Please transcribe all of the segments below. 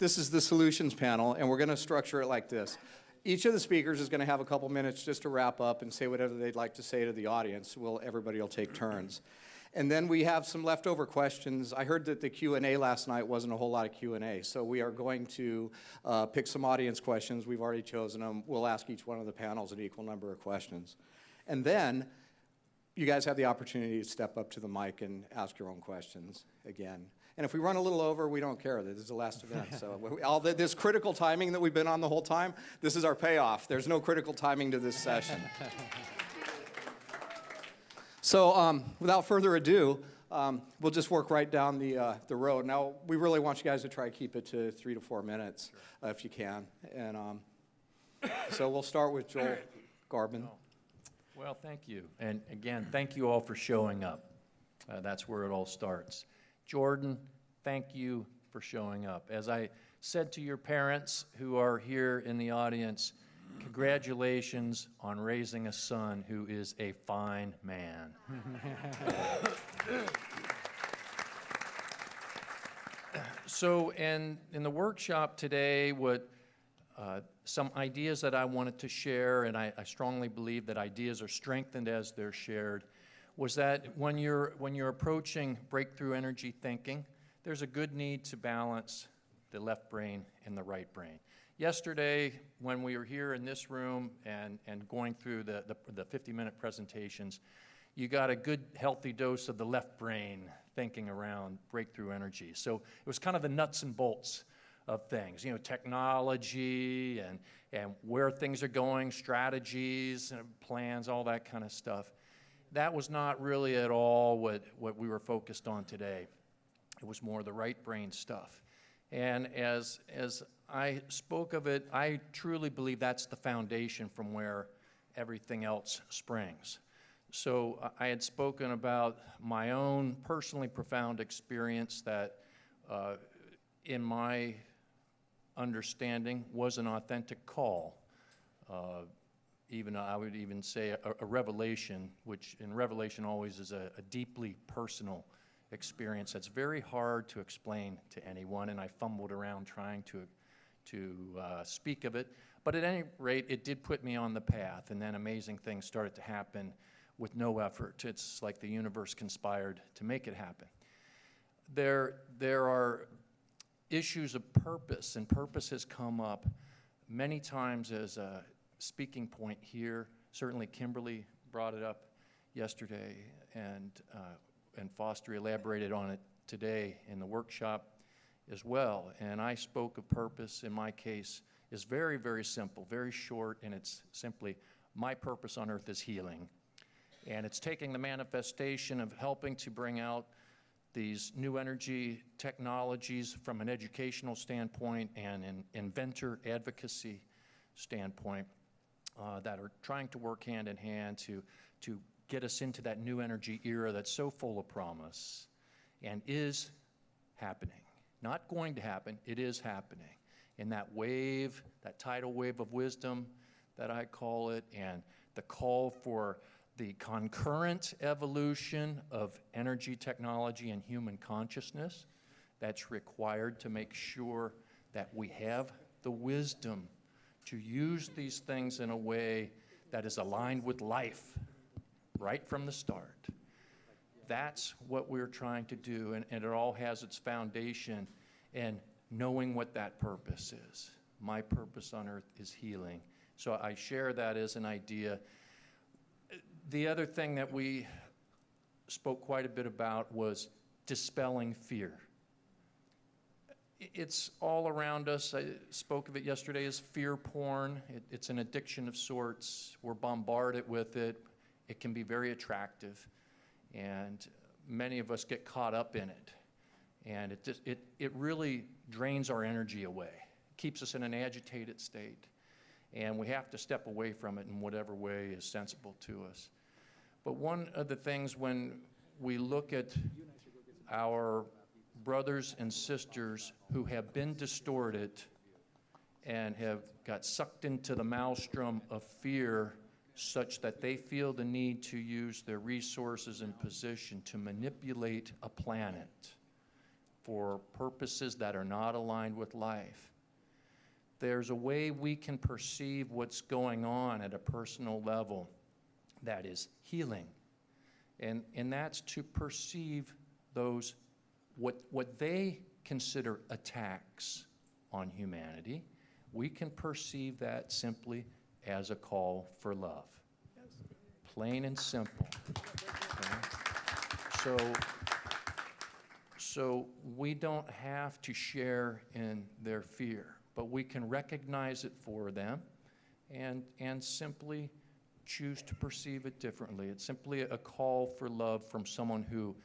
This is the solutions panel, and we're going to structure it like this. Each of the speakers is going to have a couple minutes just to wrap up and say whatever they'd like to say to the audience. Everybody will take turns. And then we have some leftover questions. I heard that the Q&A last night wasn't a whole lot of Q&A, so we are going to pick some audience questions. We've already chosen them. We'll ask each one of the panels an equal number of questions. And then you guys have the opportunity to step up to the mic and ask your own questions again. And if we run a little over, we don't care. This is the last event. So this critical timing that we've been on the whole time, this is our payoff. There's no critical timing to this session. So without further ado, we'll just work right down the road. Now, we really want you guys to try to keep it to 3 to 4 minutes, if you can. And so we'll start with Joel Garbon. Well, thank you. And again, thank you all for showing up. That's where it all starts. Jordan, thank you for showing up. As I said to your parents who are here in the audience, congratulations on raising a son who is a fine man. So in the workshop today, some ideas that I wanted to share, and I strongly believe that ideas are strengthened as they're shared, was that when you're approaching breakthrough energy thinking, there's a good need to balance the left brain and the right brain. Yesterday, when we were here in this room and going through the 50-minute presentations, you got a good, healthy dose of the left brain thinking around breakthrough energy. So it was kind of the nuts and bolts of things, technology and where things are going, strategies and plans, all that kind of stuff. That was not really at all what we were focused on today. It was more the right brain stuff. And as I spoke of it, I truly believe that's the foundation from where everything else springs. So I had spoken about my own personally profound experience that, in my understanding, was an authentic call. I would even say a revelation, which in revelation always is a deeply personal experience that's very hard to explain to anyone, and I fumbled around trying to speak of it. But at any rate, it did put me on the path, and then amazing things started to happen with no effort. It's like the universe conspired to make it happen. There are issues of purpose, and purpose has come up many times as a speaking point here. Certainly Kimberly brought it up yesterday, and Foster elaborated on it today in the workshop as well. And I spoke of purpose, in my case, is very, very simple, very short, and it's simply, my purpose on earth is healing. And it's taking the manifestation of helping to bring out these new energy technologies from an educational standpoint and an inventor advocacy standpoint that are trying to work hand in hand to get us into that new energy era that's so full of promise and is happening. Not going to happen, it is happening. And that wave, that tidal wave of wisdom that I call it, and the call for the concurrent evolution of energy technology and human consciousness that's required to make sure that we have the wisdom to use these things in a way that is aligned with life right from the start. That's what we're trying to do, and it all has its foundation in knowing what that purpose is. My purpose on earth is healing. So I share that as an idea. The other thing that we spoke quite a bit about was dispelling fear. It's all around us. I spoke of it yesterday as fear porn. It's an addiction of sorts. We're bombarded with it. It can be very attractive, and many of us get caught up in it. And it really drains our energy away, keeps us in an agitated state, and we have to step away from it in whatever way is sensible to us. But one of the things when we look at our brothers and sisters who have been distorted and have got sucked into the maelstrom of fear such that they feel the need to use their resources and position to manipulate a planet for purposes that are not aligned with life. There's a way we can perceive what's going on at a personal level that is healing. And that's to perceive those, what they consider attacks on humanity. We can perceive that simply as a call for love. Plain and simple. Okay? So we don't have to share in their fear, but we can recognize it for them and simply choose to perceive it differently. It's simply a call for love from someone who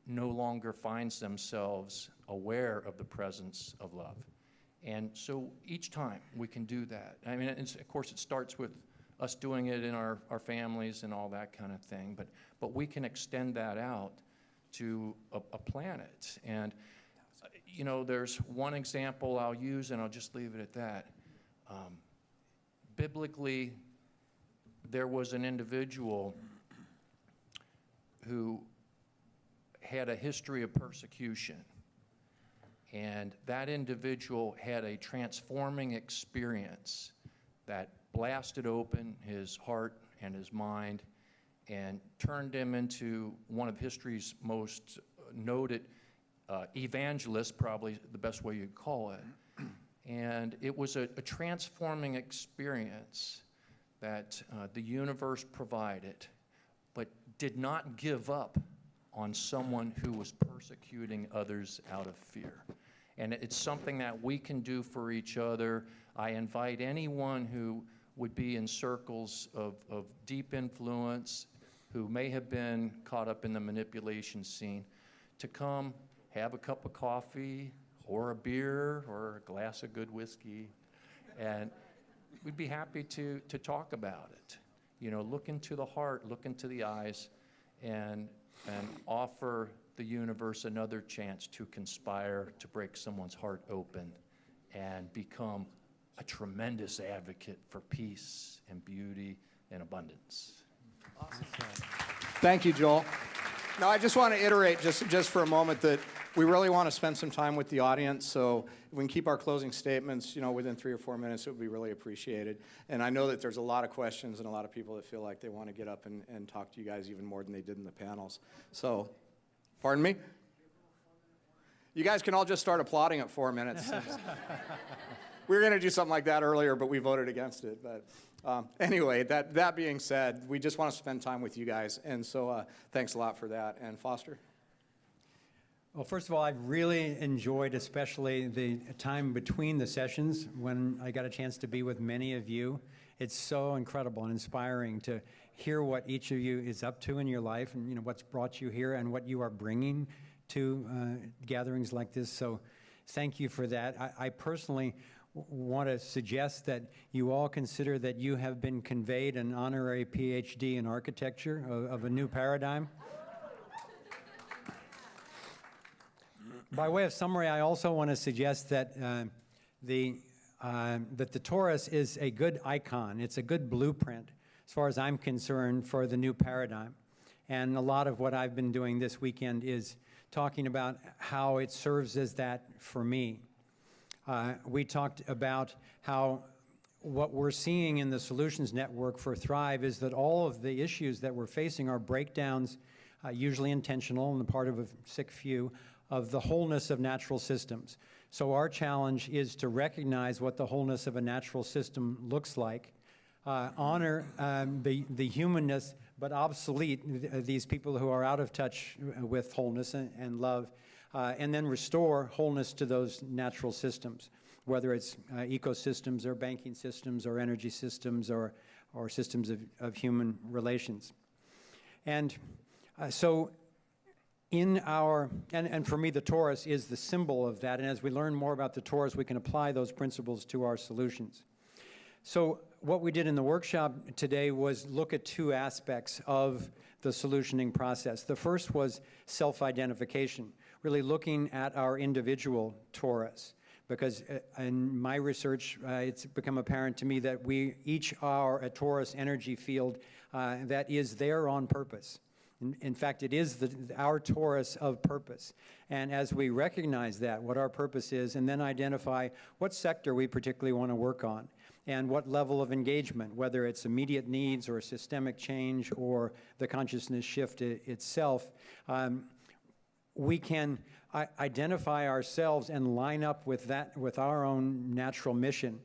no longer finds themselves aware of the presence of love. And so each time we can do that. I mean, of course, it starts with us doing it in our families and all that kind of thing, but we can extend that out to a planet. And, you know, there's one example I'll use, and I'll just leave it at that. Biblically, there was an individual who had a history of persecution. And that individual had a transforming experience that blasted open his heart and his mind and turned him into one of history's most noted evangelists, probably the best way you'd call it. And it was a transforming experience that the universe provided, but did not give up on someone who was persecuting others out of fear. And it's something that we can do for each other. I invite anyone who would be in circles of deep influence, who may have been caught up in the manipulation scene, to come have a cup of coffee or a beer or a glass of good whiskey, and we'd be happy to talk about it. You know, look into the heart, look into the eyes, and offer the universe another chance to conspire to break someone's heart open and become a tremendous advocate for peace and beauty and abundance. Awesome. Thank you, Joel. Now, I just want to iterate just for a moment that we really want to spend some time with the audience, so if we can keep our closing statements, you know, within 3 or 4 minutes, it would be really appreciated. And I know that there's a lot of questions and a lot of people that feel like they want to get up and talk to you guys even more than they did in the panels. So, pardon me? You guys can all just start applauding at 4 minutes. We were going to do something like that earlier, but we voted against it. But anyway, that being said, we just want to spend time with you guys. And so thanks a lot for that. And Foster? Well, first of all, I've really enjoyed especially the time between the sessions when I got a chance to be with many of you. It's so incredible and inspiring to hear what each of you is up to in your life and, you know, what's brought you here and what you are bringing to gatherings like this. So thank you for that. I personally want to suggest that you all consider that you have been conveyed an honorary PhD in architecture of a new paradigm. By way of summary, I also want to suggest that the torus is a good icon. It's a good blueprint, as far as I'm concerned, for the new paradigm. And a lot of what I've been doing this weekend is talking about how it serves as that for me. We talked about how what we're seeing in the Solutions Network for Thrive is that all of the issues that we're facing are breakdowns, usually intentional on the part of a sick few, of the wholeness of natural systems. So our challenge is to recognize what the wholeness of a natural system looks like, honor the humanness, but obsolete these people who are out of touch with wholeness and love, and then restore wholeness to those natural systems, whether it's ecosystems or banking systems or energy systems or systems of human relations. And so in our, and for me, the torus is the symbol of that, and as we learn more about the torus, we can apply those principles to our solutions. So what we did in the workshop today was look at 2 aspects of the solutioning process. The first was self-identification, really looking at our individual torus, because in my research, it's become apparent to me that we each are a torus energy field that is there on purpose. In fact, it is our torus of purpose. And as we recognize that, what our purpose is, and then identify what sector we particularly want to work on, and what level of engagement, whether it's immediate needs or systemic change or the consciousness shift itself, we can identify ourselves and line up with that, with our own natural mission,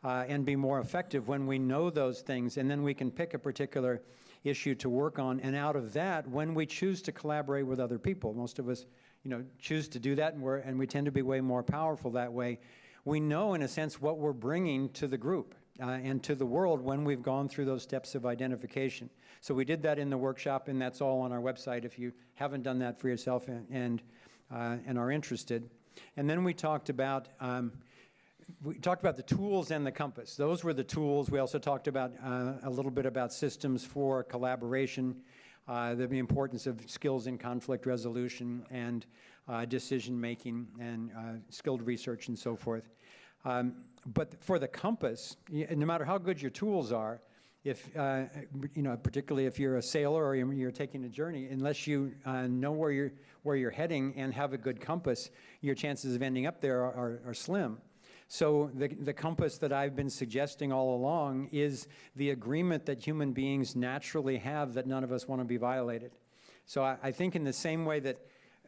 and be more effective when we know those things, and then we can pick a particular issue to work on, and out of that, when we choose to collaborate with other people, most of us, choose to do that, and we tend to be way more powerful that way. We know, in a sense, what we're bringing to the group and to the world when we've gone through those steps of identification. So we did that in the workshop, and that's all on our website if you haven't done that for yourself and are interested. And then we talked about the tools and the compass. Those were the tools. We also talked about a little bit about systems for collaboration, the importance of skills in conflict resolution and decision-making and skilled research and so forth. But for the compass, no matter how good your tools are, if particularly if you're a sailor or you're taking a journey, unless you know where you're heading and have a good compass, your chances of ending up there are slim. So the compass that I've been suggesting all along is the agreement that human beings naturally have that none of us want to be violated. So I think in the same way that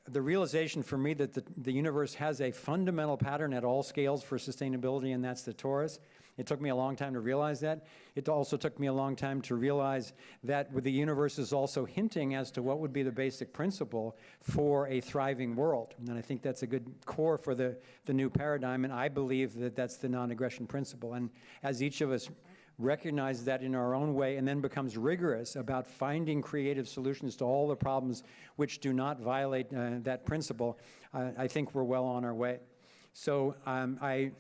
the realization for me that the universe has a fundamental pattern at all scales for sustainability, and that's the torus. It took me a long time to realize that. It also took me a long time to realize that the universe is also hinting as to what would be the basic principle for a thriving world. And I think that's a good core for the new paradigm, and I believe that that's the non-aggression principle. And as each of us recognizes that in our own way and then becomes rigorous about finding creative solutions to all the problems which do not violate that principle, I think we're well on our way. So I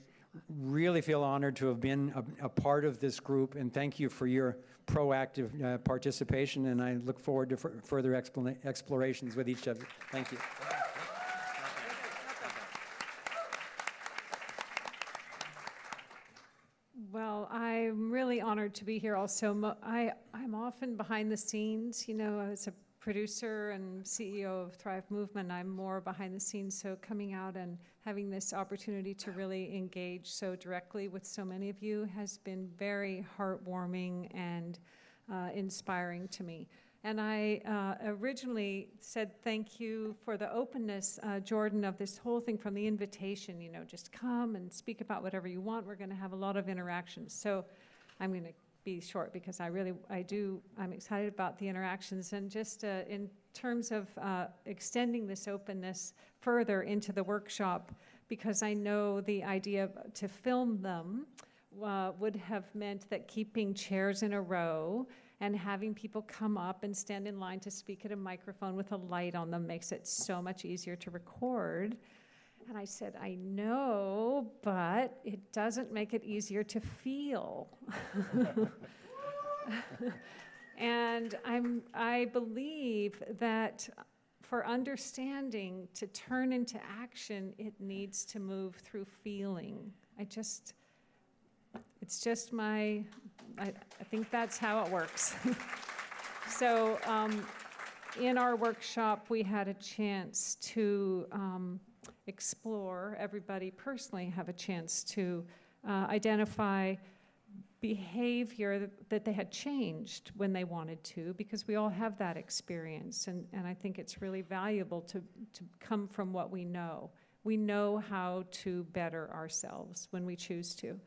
really feel honored to have been a part of this group, and thank you for your proactive participation, and I look forward to further explorations with each of you. Thank you. Well, I'm really honored to be here also. I'm often behind the scenes, as a producer and CEO of Thrive Movement, I'm more behind the scenes, so coming out and having this opportunity to really engage so directly with so many of you has been very heartwarming and inspiring to me. And I originally said thank you for the openness, Jordan, of this whole thing from the invitation, just come and speak about whatever you want. We're going to have a lot of interactions. So I'm going to be short because I'm excited about the interactions, and just in terms of extending this openness further into the workshop, because I know the idea to film them would have meant that keeping chairs in a row and having people come up and stand in line to speak at a microphone with a light on them makes it so much easier to record. And I said, I know, but it doesn't make it easier to feel. And I believe that for understanding to turn into action, it needs to move through feeling. I think that's how it works. So in our workshop, we had a chance to explore, everybody personally have a chance to identify behavior that they had changed when they wanted to, because we all have that experience, and I think it's really valuable to come from what we know. We know how to better ourselves when we choose to.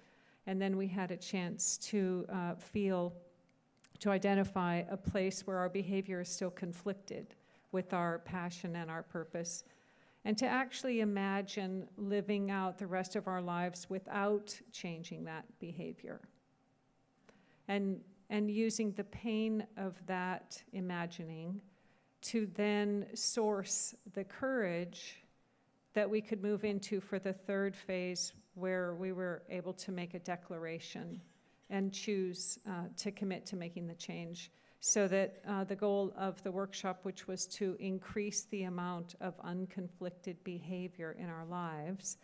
And then we had a chance to identify a place where our behavior is still conflicted with our passion and our purpose, and to actually imagine living out the rest of our lives without changing that behavior. And using the pain of that imagining to then source the courage that we could move into for the third phase, where we were able to make a declaration and choose to commit to making the change, so that the goal of the workshop, which was to increase the amount of unconflicted behavior in our lives,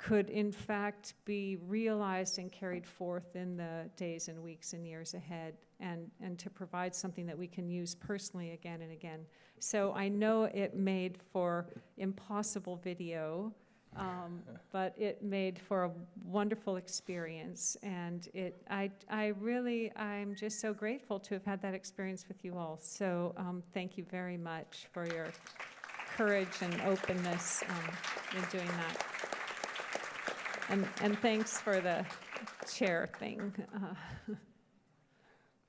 could in fact be realized and carried forth in the days and weeks and years ahead, and to provide something that we can use personally again and again. So I know it made for impossible video, but it made for a wonderful experience, and I'm just so grateful to have had that experience with you all. So thank you very much for your courage and openness in doing that. And thanks for the chair thing.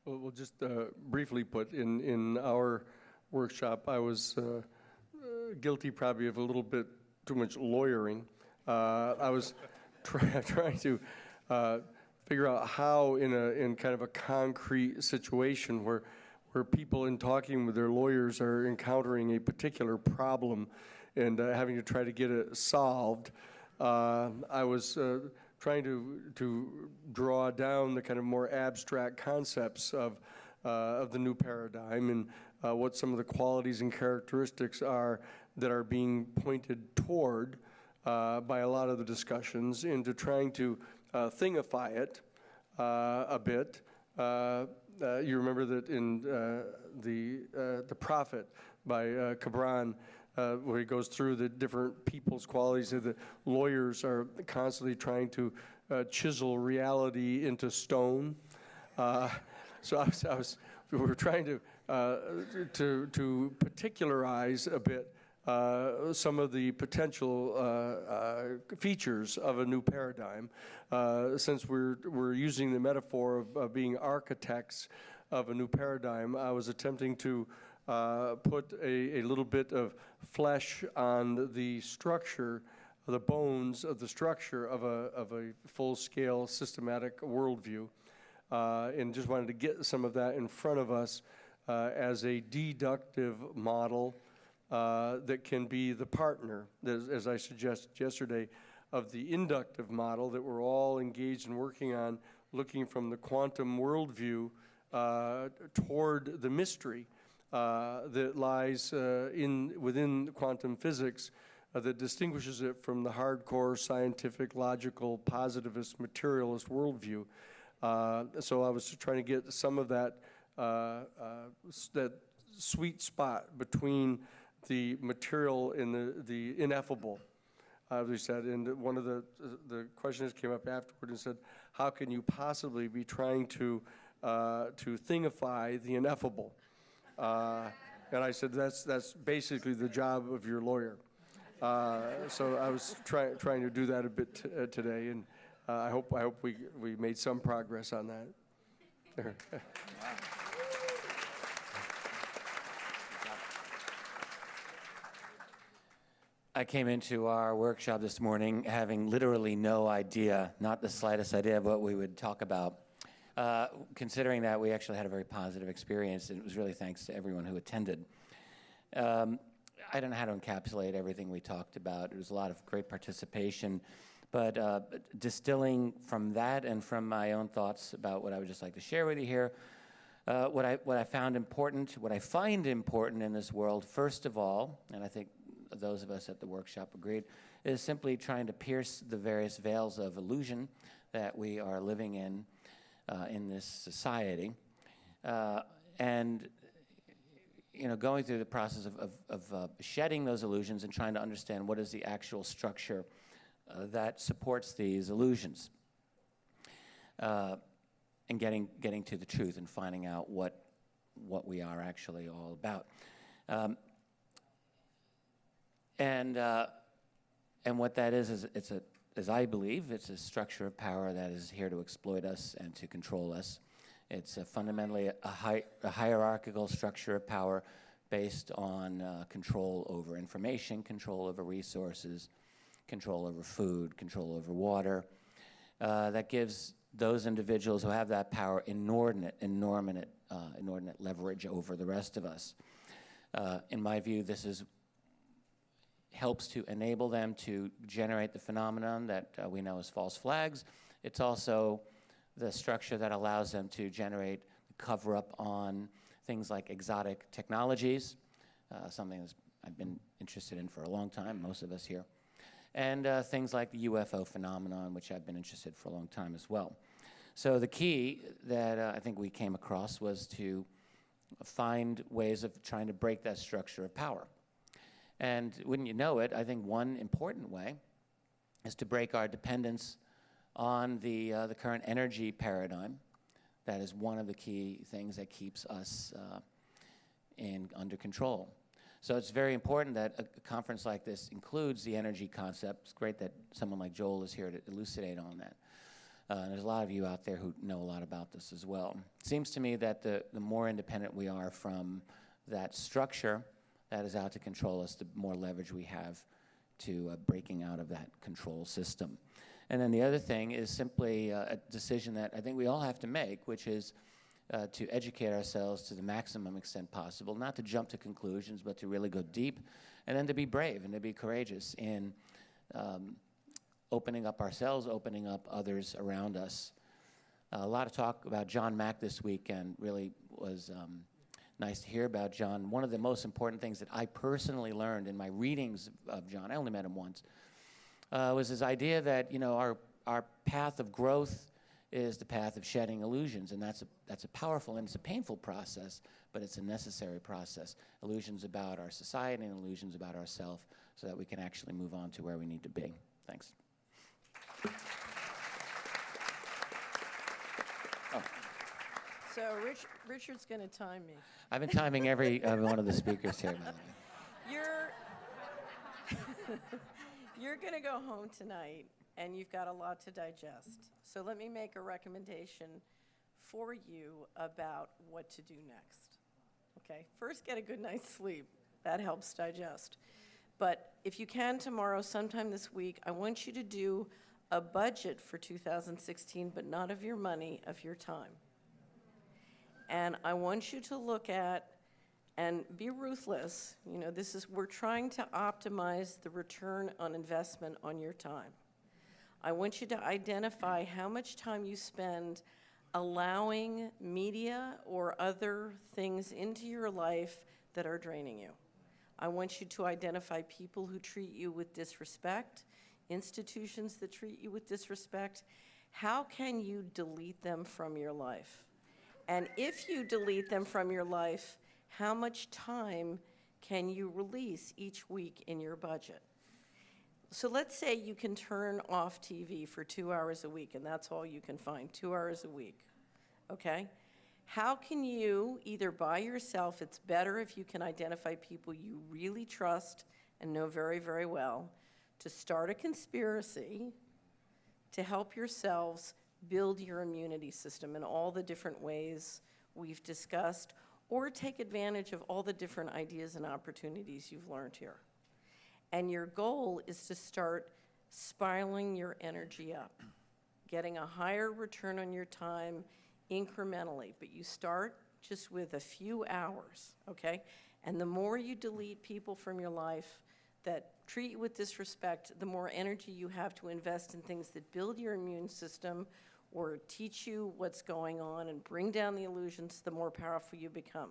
Well, just briefly put, in our workshop, I was guilty probably of a little bit too much lawyering. I was trying to figure out how, in kind of a concrete situation where people, in talking with their lawyers, are encountering a particular problem and having to try to get it solved. I was trying to draw down the kind of more abstract concepts of the new paradigm and what some of the qualities and characteristics are that are being pointed toward by a lot of the discussions, into trying to thingify it a bit. You remember that in the Prophet by Garbon, where he goes through the different people's qualities. The lawyers are constantly trying to chisel reality into stone. So we were trying to particularize a bit some of the potential features of a new paradigm, since we're using the metaphor of being architects of a new paradigm. I was attempting to put a little bit of flesh on the structure, the bones of the structure of a full-scale systematic worldview, and just wanted to get some of that in front of us as a deductive model that can be the partner, as I suggested yesterday, of the inductive model that we're all engaged in working on, looking from the quantum worldview toward the mystery that lies within quantum physics that distinguishes it from the hardcore scientific, logical, positivist, materialist worldview. So I was trying to get some of that that sweet spot between the material and the ineffable, as we said. And one of the questioners came up afterward and said, how can you possibly be trying to thingify the ineffable? And I said, that's basically the job of your lawyer. So I was trying to do that a bit today, and I hope we made some progress on that. I came into our workshop this morning having literally no idea, not the slightest idea of what we would talk about. Considering that we actually had a very positive experience, and it was really thanks to everyone who attended. I don't know how to encapsulate everything we talked about. It was a lot of great participation, but distilling from that and from my own thoughts about what I would just like to share with you here, what I find important in this world, first of all, and I think those of us at the workshop agreed, is simply trying to pierce the various veils of illusion that we are living in this society, and going through the process of shedding those illusions and trying to understand what is the actual structure that supports these illusions, and getting to the truth and finding out what we are actually all about. And what that is as I believe, it's a structure of power that is here to exploit us and to control us. It's fundamentally a hierarchical structure of power based on control over information, control over resources, control over food, control over water, that gives those individuals who have that power inordinate leverage over the rest of us. In my view, this helps to enable them to generate the phenomenon that we know as false flags. It's also the structure that allows them to generate cover-up on things like exotic technologies, something I've been interested in for a long time, most of us here. and things like the UFO phenomenon, which I've been interested for a long time as well. So the key that I think we came across was to find ways of trying to break that structure of power. And wouldn't you know it, I think one important way is to break our dependence on the current energy paradigm. That is one of the key things that keeps us under control. So it's very important that a conference like this includes the energy concept. It's great that someone like Joel is here to elucidate on that. There's a lot of you out there who know a lot about this as well. It seems to me that the more independent we are from that structure that is out to control us, the more leverage we have to breaking out of that control system. And then the other thing is simply a decision that I think we all have to make, which is to educate ourselves to the maximum extent possible, not to jump to conclusions, but to really go deep, and then to be brave and to be courageous in opening up ourselves, opening up others around us. A lot of talk about John Mack this weekend. Really was nice to hear about John. One of the most important things that I personally learned in my readings of John, I only met him once, was his idea that, you know, our path of growth is the path of shedding illusions, and that's a powerful and it's a painful process, but it's a necessary process. Illusions about our society and illusions about ourselves, so that we can actually move on to where we need to be. Thanks. Oh. So Richard's going to time me. I've been timing every one of the speakers here, by the way. You're going to go home tonight, and you've got a lot to digest. So let me make a recommendation for you about what to do next. Okay? First, get a good night's sleep. That helps digest. But if you can tomorrow, sometime this week, I want you to do a budget for 2016, but not of your money, of your time. And I want you to look at and be ruthless. You know, we're trying to optimize the return on investment on your time. I want you to identify how much time you spend allowing media or other things into your life that are draining you. I want you to identify people who treat you with disrespect, institutions that treat you with disrespect. How can you delete them from your life? And if you delete them from your life, how much time can you release each week in your budget? So let's say you can turn off TV for 2 hours a week, and that's all you can find, 2 hours a week, okay? How can you, either by yourself, it's better if you can identify people you really trust and know very, very well, to start a conspiracy to help yourselves build your immunity system in all the different ways we've discussed, or take advantage of all the different ideas and opportunities you've learned here. And your goal is to start spiraling your energy up, getting a higher return on your time incrementally. But you start just with a few hours, okay? And the more you delete people from your life that treat you with disrespect, the more energy you have to invest in things that build your immune system or teach you what's going on and bring down the illusions, the more powerful you become.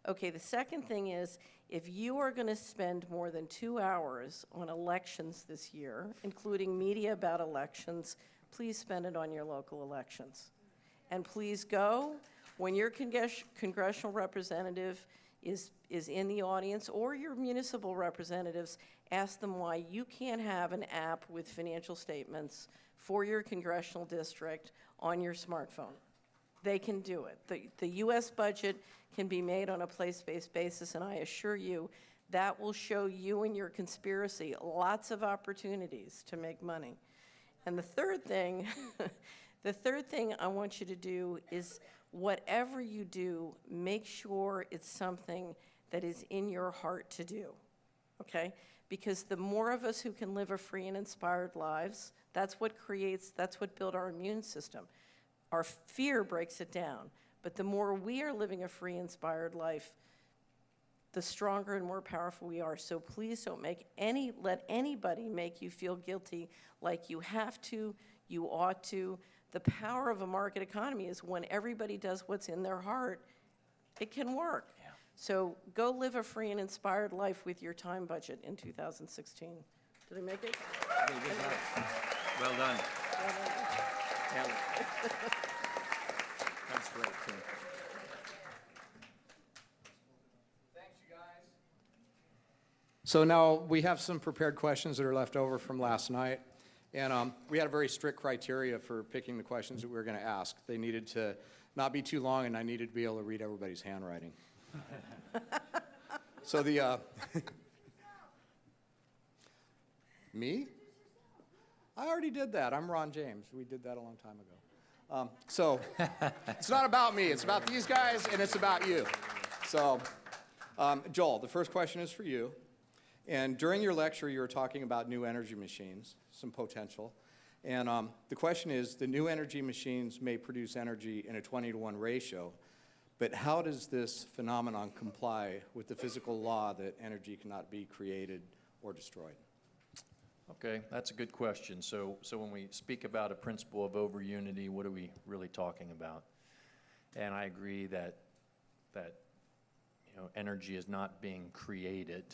Okay, the second thing is, if you are going to spend more than 2 hours on elections this year, including media about elections, please spend it on your local elections. And please go when your congressional representative is in the audience, or your municipal representatives, ask them why you can't have an app with financial statements for your congressional district on your smartphone. They can do it. The U.S. budget can be made on a place-based basis, and I assure you that will show you and your conspiracy lots of opportunities to make money. And the third thing, I want you to do is, whatever you do, make sure it's something that is in your heart to do, okay? Because the more of us who can live a free and inspired lives, that's what builds our immune system. Our fear breaks it down. But the more we are living a free, inspired life, the stronger and more powerful we are. So please don't let anybody make you feel guilty, like you have to, you ought to. The power of a market economy is when everybody does what's in their heart, it can work. Yeah. So go live a free and inspired life with your time budget in 2016. Did I make it? Well done. Well done. That's great, too. So now we have some prepared questions that are left over from last night. And we had a very strict criteria for picking the questions that we were going to ask. They needed to not be too long, and I needed to be able to read everybody's handwriting. So me? I already did that. I'm Ron James. We did that a long time ago. So it's not about me. It's about these guys, and it's about you. So, Joel, the first question is for you. And during your lecture, you were talking about new energy machines, some potential. And the question is, the new energy machines may produce energy in a 20-to-1 ratio, but how does this phenomenon comply with the physical law that energy cannot be created or destroyed? Okay, that's a good question. So when we speak about a principle of over-unity, what are we really talking about? And I agree that energy is not being created,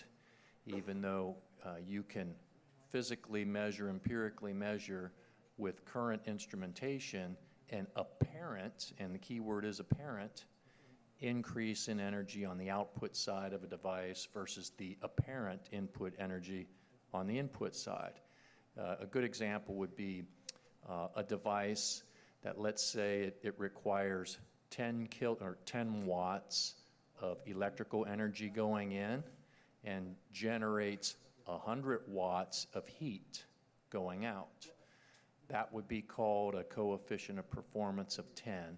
even though you can physically measure, empirically measure with current instrumentation an apparent, and the key word is apparent, increase in energy on the output side of a device versus the apparent input energy on the input side. A good example would be a device that, let's say, it requires 10 watts of electrical energy going in and generates 100 watts of heat going out. That would be called a coefficient of performance of 10,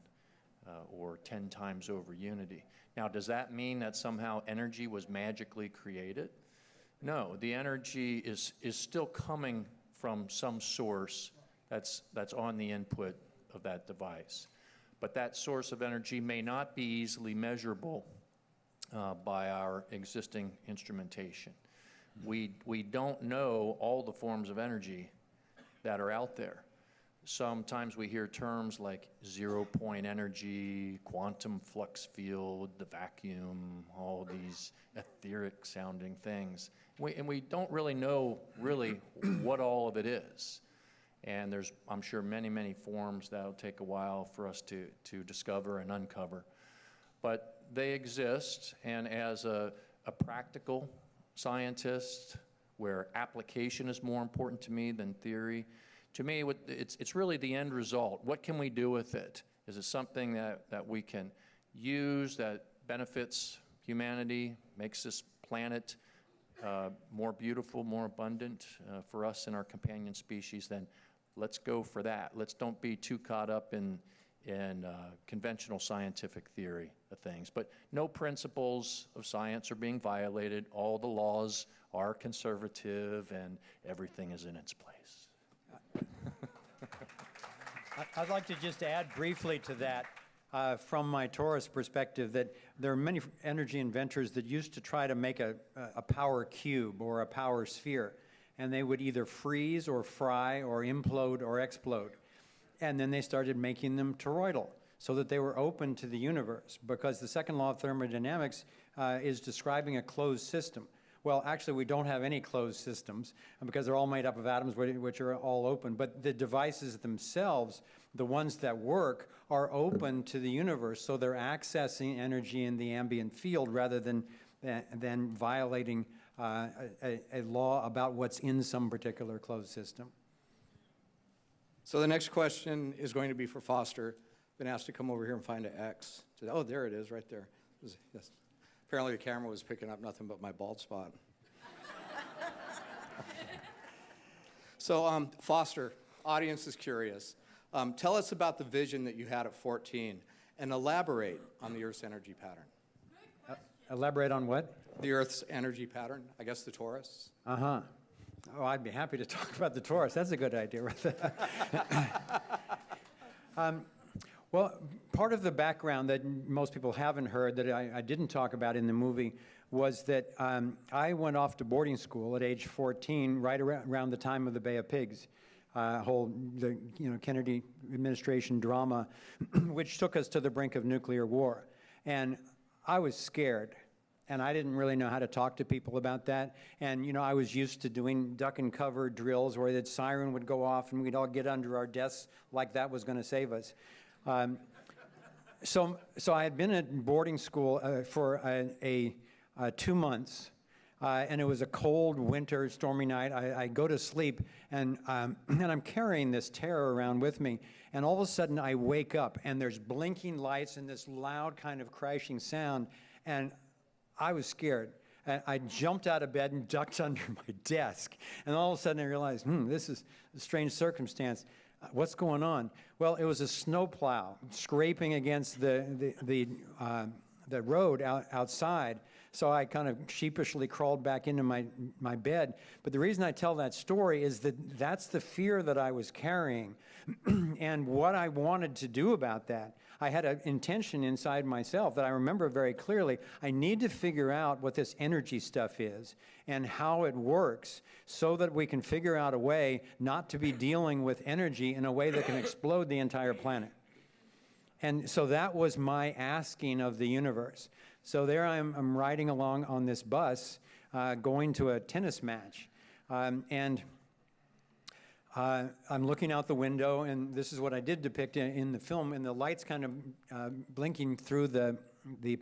or 10 times over unity. Now, does that mean that somehow energy was magically created? No, the energy is still coming from some source that's on the input of that device. But that source of energy may not be easily measurable by our existing instrumentation. We don't know all the forms of energy that are out there. Sometimes we hear terms like zero-point energy, quantum flux field, the vacuum, all these etheric-sounding things. And we don't really know what all of it is. And there's, I'm sure, many, many forms that'll take a while for us to discover and uncover. But they exist, and as a practical scientist, where application is more important to me than theory, to me, it's really the end result. What can we do with it? Is it something that we can use that benefits humanity, makes this planet more beautiful, more abundant for us and our companion species? Then let's go for that. Let's don't be too caught up in conventional scientific theory of things. But no principles of science are being violated. All the laws are conservative, and everything is in its place. I'd like to just add briefly to that, from my torus perspective, that there are many energy inventors that used to try to make a power cube or a power sphere, and they would either freeze or fry or implode or explode. And then they started making them toroidal so that they were open to the universe, because the second law of thermodynamics is describing a closed system. Well, actually, we don't have any closed systems because they're all made up of atoms which are all open. But the devices themselves, the ones that work, are open to the universe, so they're accessing energy in the ambient field rather than violating a law about what's in some particular closed system. So the next question is going to be for Foster. Been asked to come over here and find an X. Oh, there it is, right there. Yes. Apparently the camera was picking up nothing but my bald spot. So, Foster, audience is curious. Tell us about the vision that you had at 14 and elaborate on the Earth's energy pattern. Elaborate on what? The Earth's energy pattern, I guess the torus. Uh-huh. Oh, I'd be happy to talk about the torus. That's a good idea right there. Well, part of the background that most people haven't heard that I didn't talk about in the movie was that I went off to boarding school at age 14, right around the time of the Bay of Pigs, Kennedy administration drama, which took us to the brink of nuclear war. And I was scared. and I didn't really know how to talk to people about that. And, you know, I was used to doing duck and cover drills where the siren would go off and we'd all get under our desks like that was going to save us. So I had been at boarding school for 2 months, and it was a cold winter, stormy night. I go to sleep, and I'm carrying this terror around with me, and all of a sudden I wake up, and there's blinking lights and this loud kind of crashing sound, and I was scared. I jumped out of bed and ducked under my desk, and all of a sudden I realized, this is a strange circumstance. What's going on? Well, it was a snowplow scraping against the road outside. So I kind of sheepishly crawled back into my bed. But the reason I tell that story is that that's the fear that I was carrying and what I wanted to do about that. I had an intention inside myself that I remember very clearly. I need to figure out what this energy stuff is and how it works so that we can figure out a way not to be dealing with energy in a way that can explode the entire planet. And so that was my asking of the universe. So there I'm riding along on this bus, going to a tennis match. And I'm looking out the window, and this is what I did depict in the film, and the lights kind of blinking through the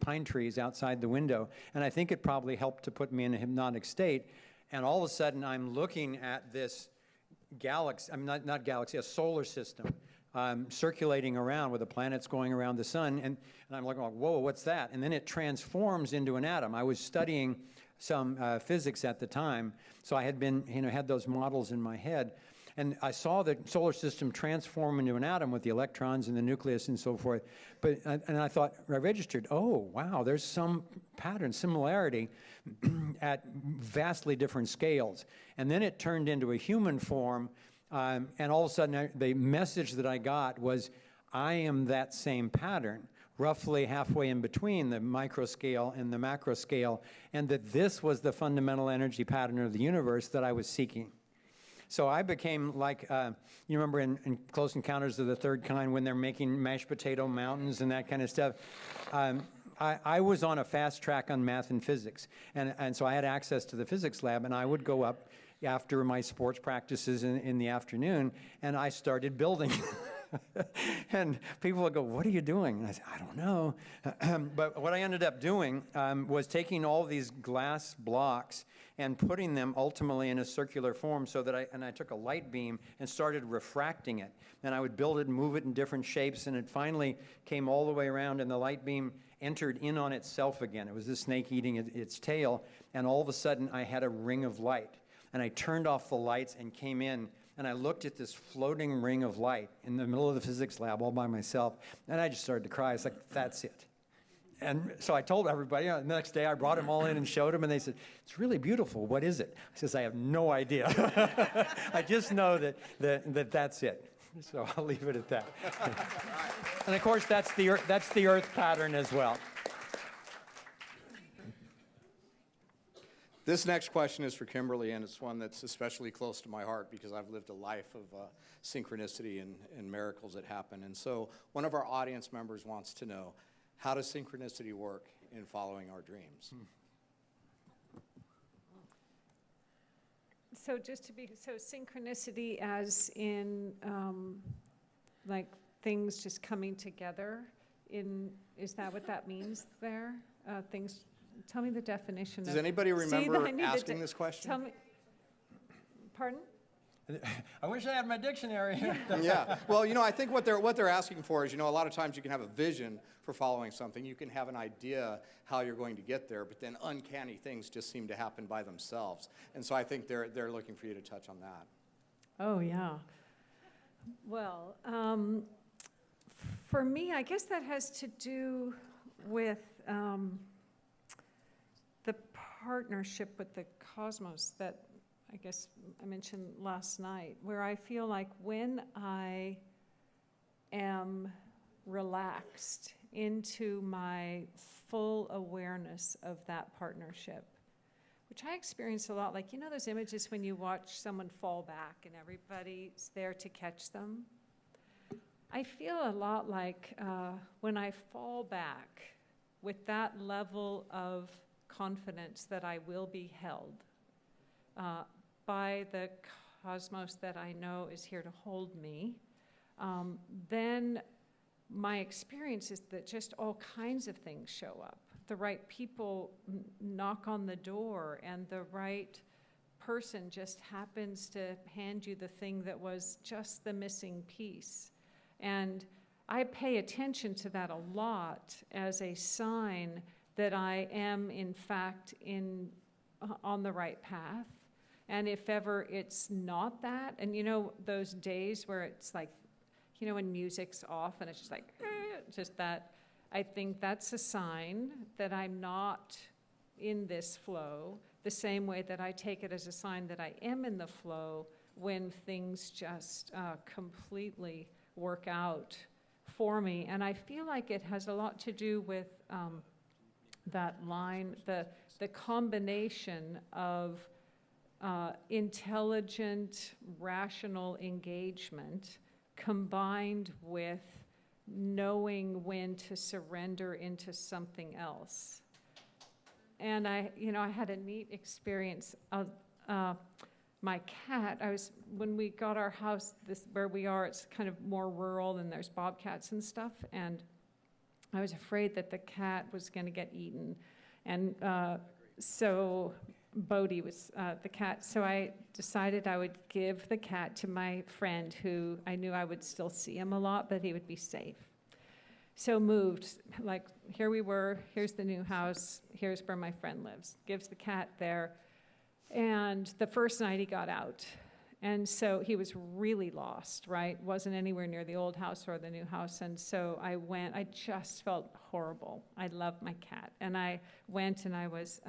pine trees outside the window. And I think it probably helped to put me in a hypnotic state. And all of a sudden, I'm looking at this galaxy, I mean, not galaxy, a solar system circulating around with the planets going around the sun. And I'm like, whoa, what's that? And then it transforms into an atom. I was studying some physics at the time, so I had been, had those models in my head. And I saw the solar system transform into an atom with the electrons and the nucleus and so forth. And I thought, I registered, oh, wow, there's some pattern, similarity at vastly different scales. And then it turned into a human form, and all of a sudden the message that I got was, I am that same pattern, roughly halfway in between the micro scale and the macro scale, and that this was the fundamental energy pattern of the universe that I was seeking. So I became like, you remember in Close Encounters of the Third Kind when they're making mashed potato mountains and that kind of stuff? I was on a fast track on math and physics. And so I had access to the physics lab, and I would go up after my sports practices in the afternoon, and I started building. And people would go, what are you doing? And I said, I don't know. But what I ended up doing was taking all these glass blocks and putting them ultimately in a circular form so that I took a light beam and started refracting it. And I would build it and move it in different shapes, and it finally came all the way around, and the light beam entered in on itself again. It was the snake eating its tail, and all of a sudden I had a ring of light. And I turned off the lights and came in, and I looked at this floating ring of light in the middle of the physics lab all by myself, and I just started to cry. It's like, that's it. And so I told everybody, the next day I brought them all in and showed them, and they said, it's really beautiful. What is it? I says, I have no idea. I just know that's it. So I'll leave it at that. And of course, that's the Earth pattern as well. This next question is for Kimberly, and it's one that's especially close to my heart because I've lived a life of synchronicity and miracles that happen. And so one of our audience members wants to know, how does synchronicity work in following our dreams? So synchronicity as in like things just coming together, is that what that means there? Things. Tell me the definition. Does anybody remember asking this question? Tell me. Pardon? I wish I had my dictionary. Yeah. Well, I think what they're asking for is, a lot of times you can have a vision for following something. You can have an idea how you're going to get there, but then uncanny things just seem to happen by themselves. And so I think they're looking for you to touch on that. Oh, yeah. Well, for me, I guess that has to do with the partnership with the cosmos that I guess I mentioned last night, where I feel like when I am relaxed into my full awareness of that partnership, which I experience a lot, like, those images when you watch someone fall back and everybody's there to catch them? I feel a lot like when I fall back with that level of confidence that I will be held by the cosmos that I know is here to hold me, then my experience is that just all kinds of things show up. The right people knock on the door, and the right person just happens to hand you the thing that was just the missing piece. And I pay attention to that a lot as a sign that I am, in fact, on the right path. And if ever it's not that, and you know those days where it's like, you know, when music's off and it's just like, just that, I think that's a sign that I'm not in this flow, the same way that I take it as a sign that I am in the flow when things just completely work out for me. And I feel like it has a lot to do with that line, the combination of intelligent, rational engagement combined with knowing when to surrender into something else. And I had a neat experience of my cat. When we got our house, where we are, it's kind of more rural and there's bobcats and stuff. And I was afraid that the cat was going to get eaten. And so Bodie was the cat. So I decided I would give the cat to my friend, who I knew I would still see him a lot, but he would be safe. So moved, like, here we were, here's the new house, here's where my friend lives. Gives the cat there. And the first night he got out. And so he was really lost, right? Wasn't anywhere near the old house or the new house. And so I just felt horrible. I love my cat. And I went and I was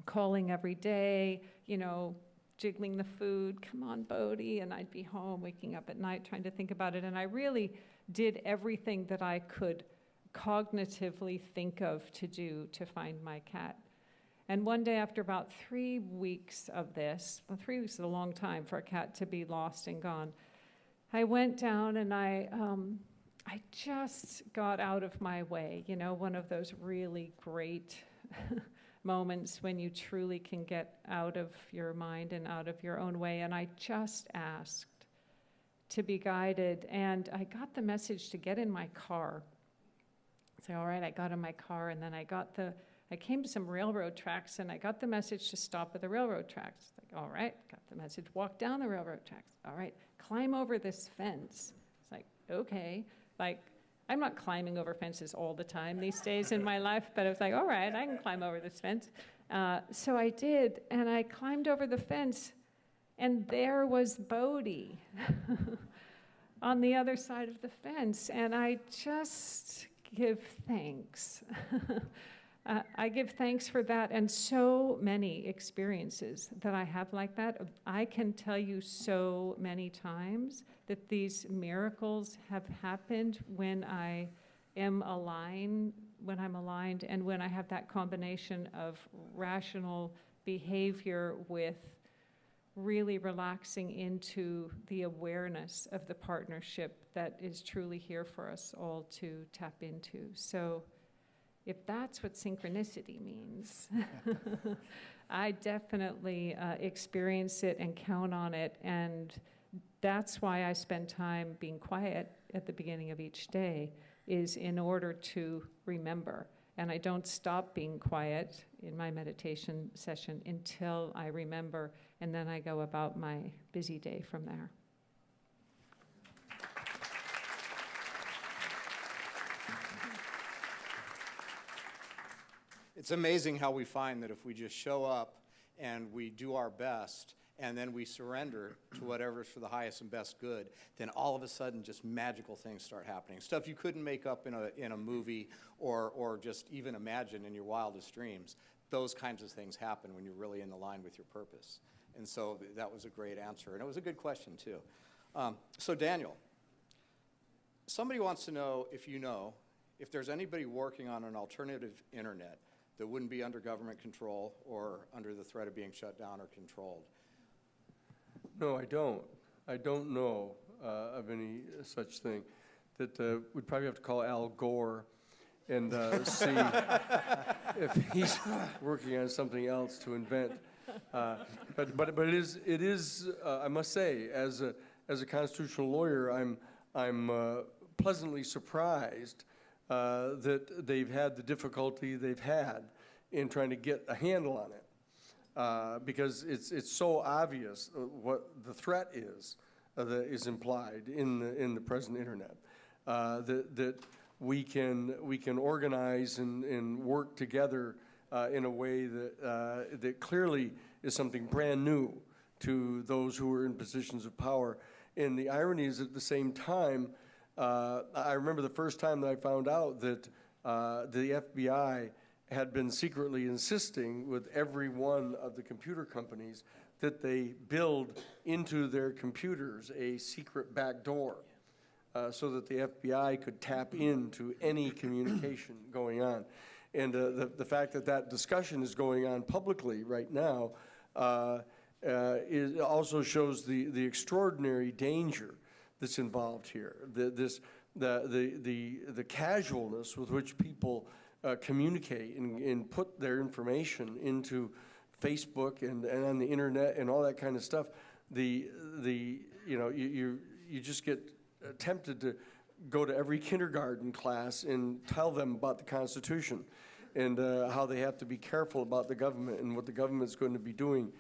calling every day, you know, jiggling the food, come on, Bodie. And I'd be home, waking up at night, trying to think about it. And I really did everything that I could cognitively think of to do to find my cat. And one day, after about 3 weeks of this, 3 weeks is a long time for a cat to be lost and gone, I went down and I just got out of my way, you know, one of those really great moments when you truly can get out of your mind and out of your own way. And I just asked to be guided, and I got the message to get in my car. So, all right, I got in my car, and then I came to some railroad tracks, and I got the message to stop at the railroad tracks. Like, all right, got the message, walk down the railroad tracks. All right, climb over this fence. It's like, okay. Like, I'm not climbing over fences all the time these days in my life, but I was like, all right, I can climb over this fence. So I did, and I climbed over the fence, and there was Bodie on the other side of the fence, and I just give thanks. I give thanks for that, and so many experiences that I have like that. I can tell you so many times that these miracles have happened when I am aligned, and when I have that combination of rational behavior with really relaxing into the awareness of the partnership that is truly here for us all to tap into. So if that's what synchronicity means, I definitely experience it and count on it. And that's why I spend time being quiet at the beginning of each day, is in order to remember. And I don't stop being quiet in my meditation session until I remember, and then I go about my busy day from there. It's amazing how we find that if we just show up and we do our best, and then we surrender to whatever's for the highest and best good, then all of a sudden just magical things start happening. Stuff you couldn't make up in a movie or just even imagine in your wildest dreams. Those kinds of things happen when you're really in the line with your purpose. And so that was a great answer, and it was a good question too. So Daniel, somebody wants to know if there's anybody working on an alternative internet that wouldn't be under government control or under the threat of being shut down or controlled. No, I don't. I don't know of any such thing. That we'd probably have to call Al Gore and see if he's working on something else to invent. But it is I must say, as a constitutional lawyer, I'm pleasantly surprised that they've had the difficulty they've had in trying to get a handle on it, because it's so obvious what the threat is that is implied in the present internet, that we can organize and work together in a way that clearly is something brand new to those who are in positions of power. And the irony is, at the same time, I remember the first time that I found out that the FBI had been secretly insisting with every one of the computer companies that they build into their computers a secret backdoor, so that the FBI could tap into any communication going on. And the fact that that discussion is going on publicly right now also shows the extraordinary danger that's involved here. The casualness with which people communicate and put their information into Facebook and on the internet and all that kind of stuff. You just get tempted to go to every kindergarten class and tell them about the Constitution and how they have to be careful about the government and what the government's going to be doing.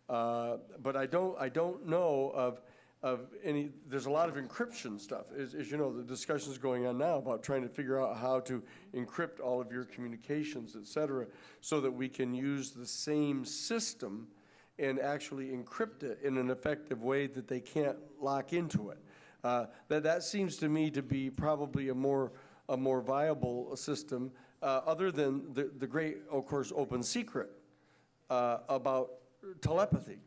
But I don't know of any. There's a lot of encryption stuff. As you know, the discussion's going on now about trying to figure out how to encrypt all of your communications, et cetera, so that we can use the same system and actually encrypt it in an effective way that they can't lock into it. That seems to me to be probably a more viable system, other than the great, of course, open secret about telepathy.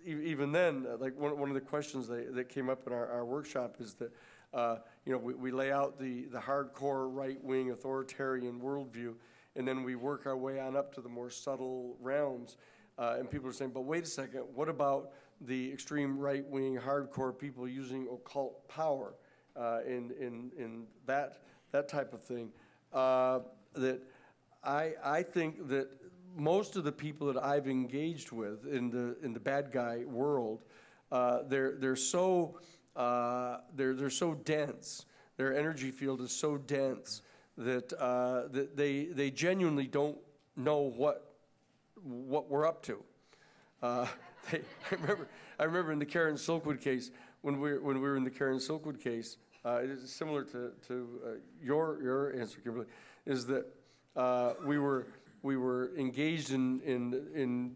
Even then, like one of the questions that came up in our workshop is that we lay out the hardcore right-wing authoritarian worldview, and then we work our way on up to the more subtle realms. And people are saying, but wait a second, what about the extreme right-wing hardcore people using occult power in that type of thing? That I think that most of the people that I've engaged with in the bad guy world, they're so dense. Their energy field is so dense that they genuinely don't know what we're up to. I remember in the Karen Silkwood case, when we were in the Karen Silkwood case, it is similar to your answer, Kimberly, is that we were engaged in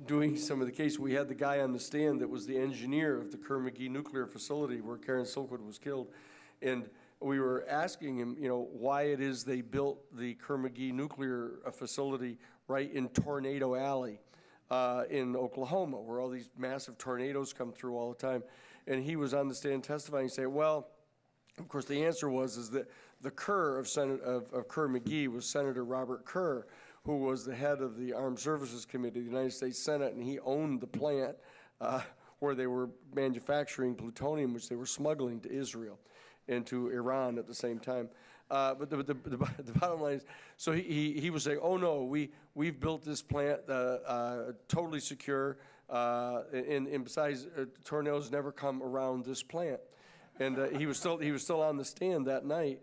doing some of the case. We had the guy on the stand that was the engineer of the Kerr-McGee nuclear facility where Karen Silkwood was killed, and we were asking him, why it is they built the Kerr-McGee nuclear facility right in Tornado Alley in Oklahoma, where all these massive tornadoes come through all the time. And he was on the stand testifying and saying, well, of course, the answer is that the Kerr of Kerr-McGee was Senator Robert Kerr, who was the head of the Armed Services Committee of the United States Senate, and he owned the plant where they were manufacturing plutonium, which they were smuggling to Israel and to Iran at the same time. But the bottom line is, so he was saying, oh no, we've built this plant totally secure, and besides, tornadoes never come around this plant. And he was still on the stand that night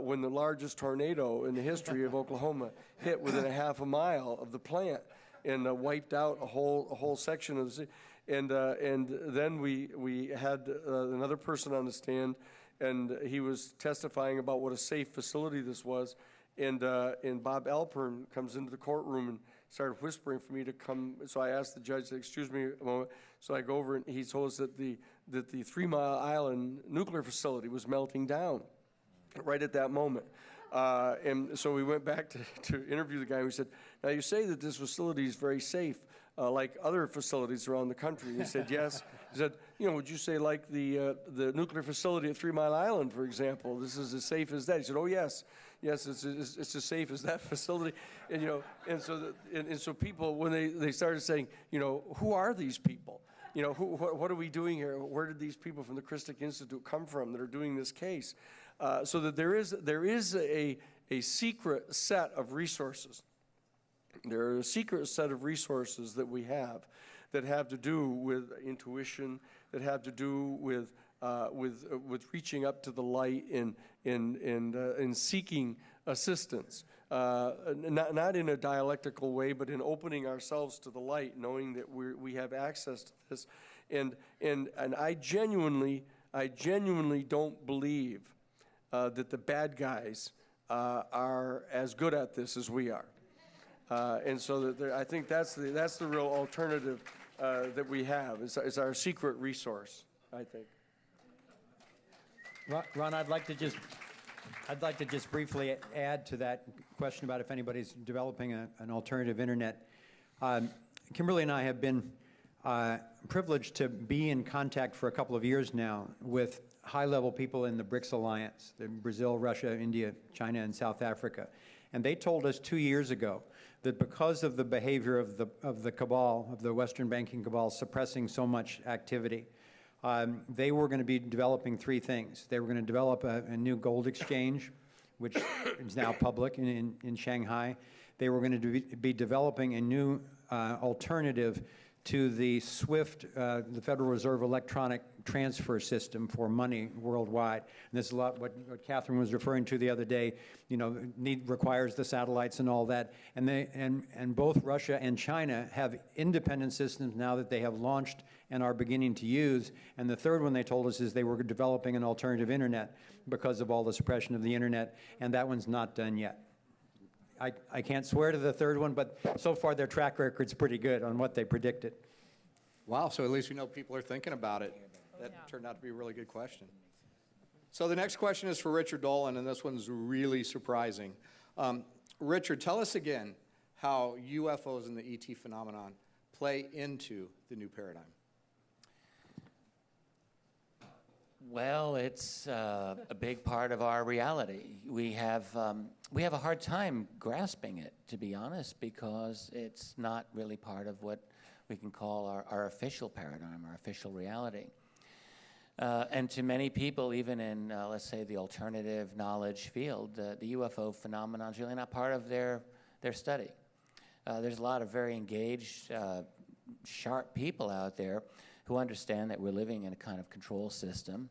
when the largest tornado in the history of Oklahoma hit within a half a mile of the plant and wiped out a whole section of the city. And then we had another person on the stand, and he was testifying about what a safe facility this was. And Bob Alpern comes into the courtroom and started whispering for me to come. So I asked the judge, excuse me a moment. So I go over, and he told us that the 3 Mile Island nuclear facility was melting down right at that moment. And so we went back to interview the guy, and we said, now you say that this facility is very safe, like other facilities around the country. And he said, yes. He said, would you say like the nuclear facility at 3 Mile Island, for example, this is as safe as that? He said, oh, yes. Yes, it's as safe as that facility. And, and so people, when they started saying, who are these people? You know, what are we doing here? Where did these people from the Christic Institute come from that are doing this case? So that there is a secret set of resources. There are a secret set of resources that we have that have to do with intuition, that have to do with reaching up to the light in seeking assistance. Not in a dialectical way, but in opening ourselves to the light, knowing that we have access to this. And I genuinely don't believe that the bad guys are as good at this as we are. And so I think that's the real alternative that we have. It's our secret resource, I think. Ron, I'd like to just briefly add to that question about if anybody's developing an alternative internet. Kimberly and I have been privileged to be in contact for a couple of years now with high-level people in the BRICS alliance, Brazil, Russia, India, China, and South Africa. And they told us 2 years ago that because of the behavior of the cabal, of the Western banking cabal, suppressing so much activity, they were going to be developing three things. They were going to develop a new gold exchange, which is now public in Shanghai. They were going to be developing a new alternative to the SWIFT, the Federal Reserve electronic transfer system for money worldwide. And this is a lot what Catherine was referring to the other day, you know, requires the satellites and all that. And both Russia and China have independent systems now that they have launched and are beginning to use. And the third one they told us is they were developing an alternative internet because of all the suppression of the internet, and that one's not done yet. I can't swear to the third one, but so far their track record's pretty good on what they predicted. Wow, so at least we know people are thinking about it. That turned out to be a really good question. So the next question is for Richard Dolan, and this one's really surprising. Richard, tell us again how UFOs and the ET phenomenon play into the new paradigm. Well, it's a big part of our reality. We have a hard time grasping it, to be honest, because it's not really part of what we can call our official paradigm, our official reality. And to many people, even in, let's say, the alternative knowledge field, the UFO phenomenon is really not part of their study. There's a lot of very engaged, sharp people out there who understand that we're living in a kind of control system.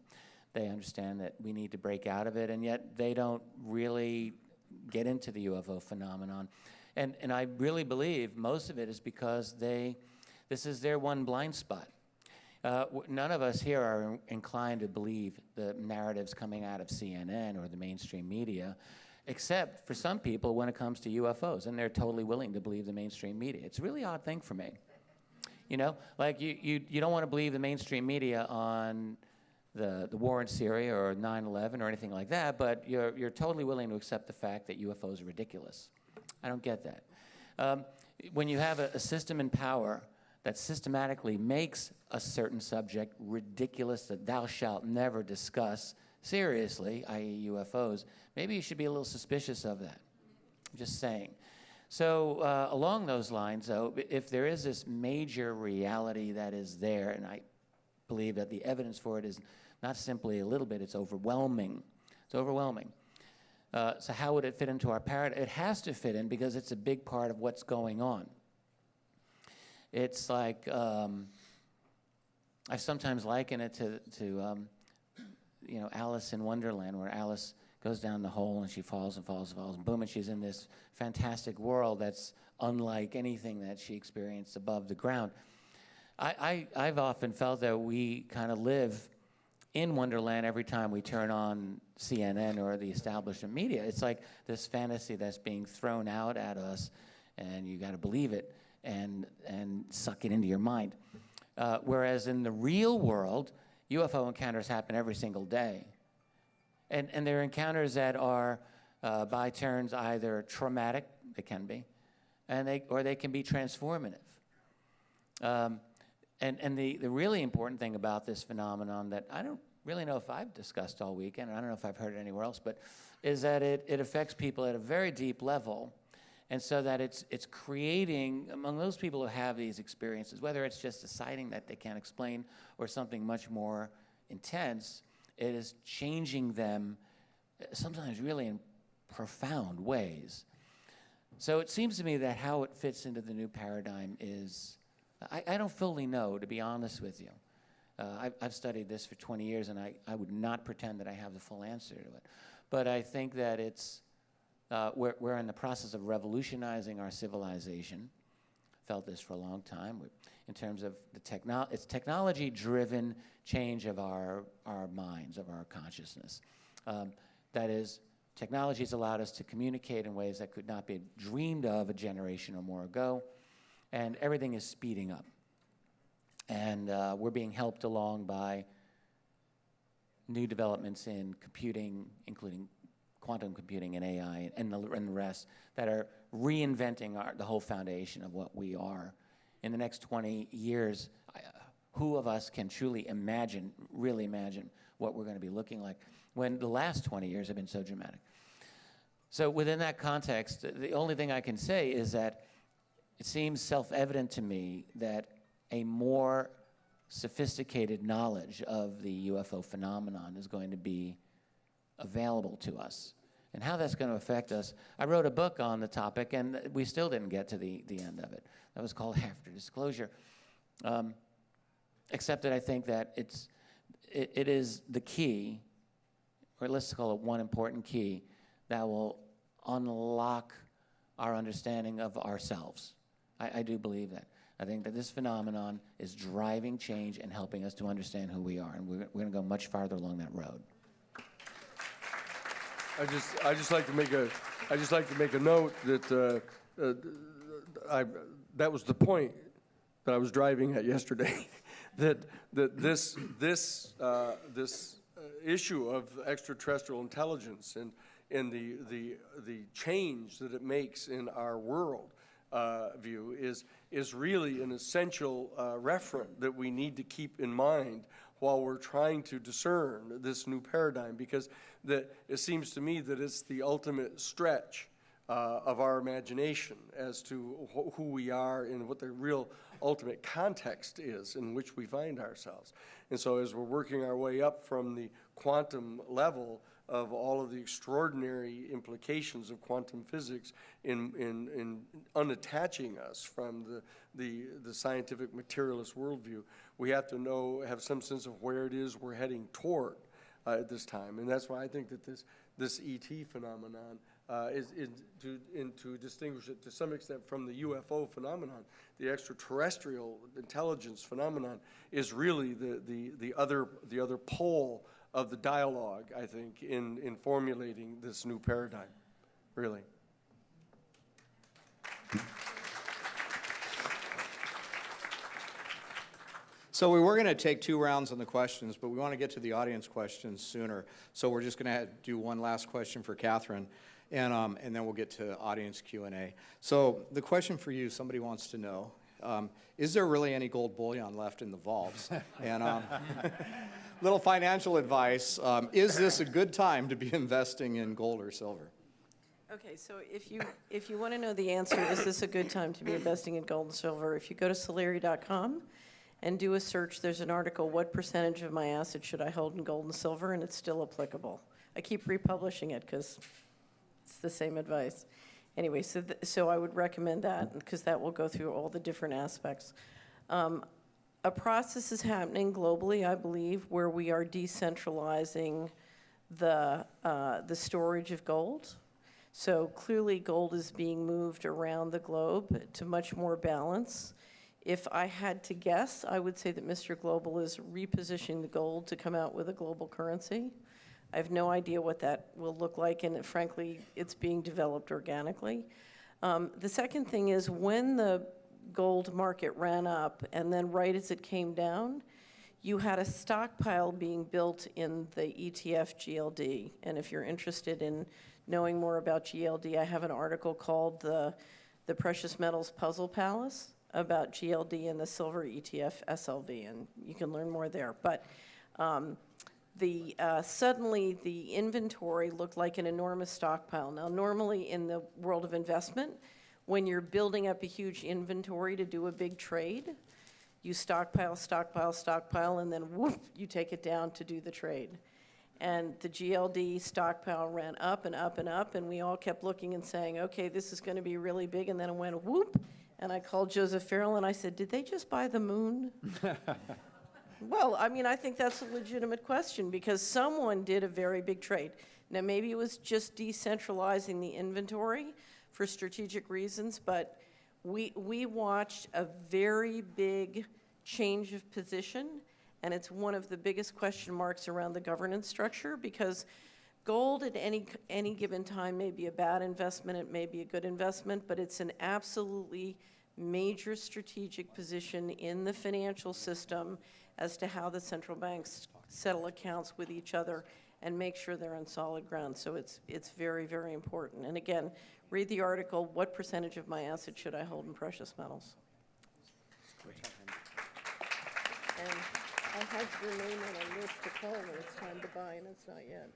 They understand that we need to break out of it, and yet they don't really get into the UFO phenomenon. And I really believe most of it is because this is their one blind spot. None of us here are inclined to believe the narratives coming out of CNN or the mainstream media, except for some people when it comes to UFOs, and they're totally willing to believe the mainstream media. It's a really odd thing for me. You know, like you don't want to believe the mainstream media on the war in Syria or 9/11 or anything like that, but you're totally willing to accept the fact that UFOs are ridiculous. I don't get that. When you have a system in power that systematically makes a certain subject ridiculous that thou shalt never discuss seriously, i.e. UFOs, maybe you should be a little suspicious of that. I'm just saying. So along those lines, though, if there is this major reality that is there, and I believe that the evidence for it is not simply a little bit, it's overwhelming. It's overwhelming. So how would it fit into our paradigm? It has to fit in because it's a big part of what's going on. It's like, I sometimes liken it to you know, Alice in Wonderland, where Alice goes down the hole and she falls and falls and falls, and boom, and she's in this fantastic world that's unlike anything that she experienced above the ground. I've often felt that we kind of live in Wonderland every time we turn on CNN or the establishment media. It's like this fantasy that's being thrown out at us, and you got to believe it and suck it into your mind. Whereas in the real world, UFO encounters happen every single day. And they're encounters that are, by turns, either traumatic, they can be, or they can be transformative. And the really important thing about this phenomenon that I don't really know if I've discussed all weekend, and I don't know if I've heard it anywhere else, but is that it affects people at a very deep level. And so that it's creating, among those people who have these experiences, whether it's just a sighting that they can't explain or something much more intense, it is changing them sometimes really in profound ways. So it seems to me that how it fits into the new paradigm is, I don't fully know, to be honest with you. I've studied this for 20 years, and I would not pretend that I have the full answer to it. But I think that it's, we're in the process of revolutionizing our civilization. Felt this for a long time in terms of the it's technology-driven change of our minds, of our consciousness. That is, technology has allowed us to communicate in ways that could not be dreamed of a generation or more ago, and everything is speeding up. And we're being helped along by new developments in computing, including quantum computing and AI and the rest, that are reinventing the whole foundation of what we are. In the next 20 years, who of us can truly imagine, really imagine what we're going to be looking like when the last 20 years have been so dramatic? So within that context, the only thing I can say is that it seems self-evident to me that a more sophisticated knowledge of the UFO phenomenon is going to be available to us. And how that's going to affect us, I wrote a book on the topic, and we still didn't get to the end of it. That was called After Disclosure. Except that I think that it is the key, or let's call it one important key, that will unlock our understanding of ourselves. I do believe that. I think that this phenomenon is driving change and helping us to understand who we are, and we're going to go much farther along that road. I just like to make a note that that was the point that I was driving at yesterday. that this issue of extraterrestrial intelligence and the change that it makes in our world view is really an essential referent that we need to keep in mind while we're trying to discern this new paradigm, because that it seems to me that it's the ultimate stretch of our imagination as to who we are and what the real ultimate context is in which we find ourselves. And so as we're working our way up from the quantum level of all of the extraordinary implications of quantum physics in unattaching us from the scientific materialist worldview, we have to have some sense of where it is we're heading toward at this time. And that's why I think that this ET phenomenon is to distinguish it to some extent from the UFO phenomenon. The extraterrestrial intelligence phenomenon is really the other pole of the dialogue, I think, in formulating this new paradigm, really. So we were going to take 2 rounds on the questions, but we want to get to the audience questions sooner. So we're just going to do one last question for Catherine, and then we'll get to audience Q&A. So the question for you, somebody wants to know, is there really any gold bullion left in the vaults? And little financial advice, is this a good time to be investing in gold or silver? Okay, so if you want to know the answer, is this a good time to be investing in gold and silver, if you go to Solari.com and do a search, there's an article, what percentage of my assets should I hold in gold and silver, and it's still applicable. I keep republishing it because it's the same advice. Anyway, so I would recommend that, because that will go through all the different aspects. A process is happening globally, I believe, where we are decentralizing the storage of gold. So clearly gold is being moved around the globe to much more balance. If I had to guess, I would say that Mr. Global is repositioning the gold to come out with a global currency. I have no idea what that will look like, and frankly, it's being developed organically. The second thing is, when the gold market ran up, and then right as it came down, you had a stockpile being built in the ETF GLD. And if you're interested in knowing more about GLD, I have an article called The Precious Metals Puzzle Palace about GLD and the silver ETF SLV, and you can learn more there. But suddenly the inventory looked like an enormous stockpile. Now, normally in the world of investment, when you're building up a huge inventory to do a big trade, you stockpile, stockpile, stockpile, and then whoop, you take it down to do the trade. And the GLD stockpile ran up and up and up, and we all kept looking and saying, okay, this is going to be really big, and then it went whoop, and I called Joseph Farrell, and I said, did they just buy the moon? Well, I mean, I think that's a legitimate question, because someone did a very big trade. Now, maybe it was just decentralizing the inventory for strategic reasons, but we watched a very big change of position, and it's one of the biggest question marks around the governance structure, because gold at any given time may be a bad investment, it may be a good investment, but it's an absolutely major strategic position in the financial system as to how the central banks settle accounts with each other and make sure they're on solid ground. So it's very, very important. And again, read the article, what percentage of my assets should I hold in precious metals? And I have your name on a list to call when it's time to buy, and it's not yet.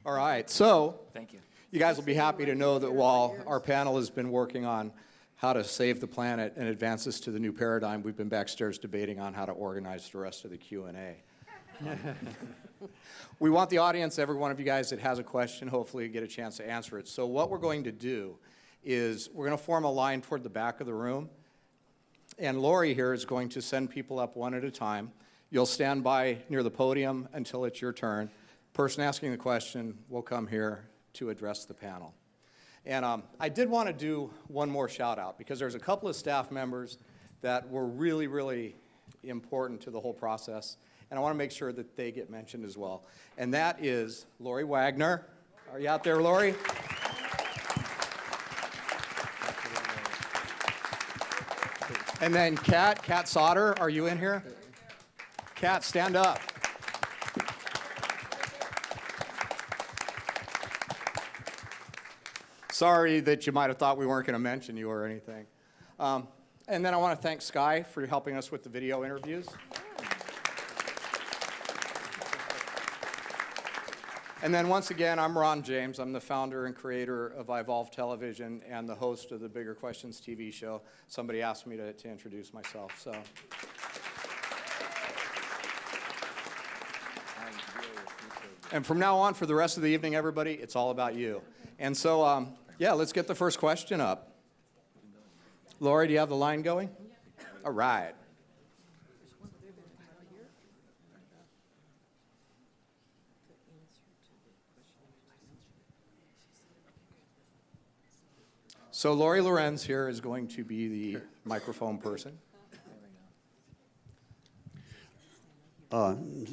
All right, so Thank you. you guys will be happy to know that while our panel has been working on how to save the planet and advance us to the new paradigm, we've been backstairs debating on how to organize the rest of the Q&A. We want the audience, every one of you guys that has a question, hopefully get a chance to answer it. So what we're going to do is we're going to form a line toward the back of the room, and Lori here is going to send people up one at a time. You'll stand by near the podium until it's your turn. Person asking the question will come here to address the panel. And I did want to do one more shout out, because there's a couple of staff members that were really, really important to the whole process, and I want to make sure that they get mentioned as well. And that is Lori Wagner. Are you out there, Lori? And then Kat Sauter, are you in here? Kat, stand up. Sorry that you might have thought we weren't going to mention you or anything. And then I want to thank Sky for helping us with the video interviews. And then once again, I'm Ron James. I'm the founder and creator of Evolve Television and the host of the Bigger Questions TV show. Somebody asked me to introduce myself, so. And from now on, for the rest of the evening, everybody, it's all about you. And so, yeah, let's get the first question up. Lori, do you have the line going? All right. So Lori Lorenz here is going to be the microphone person.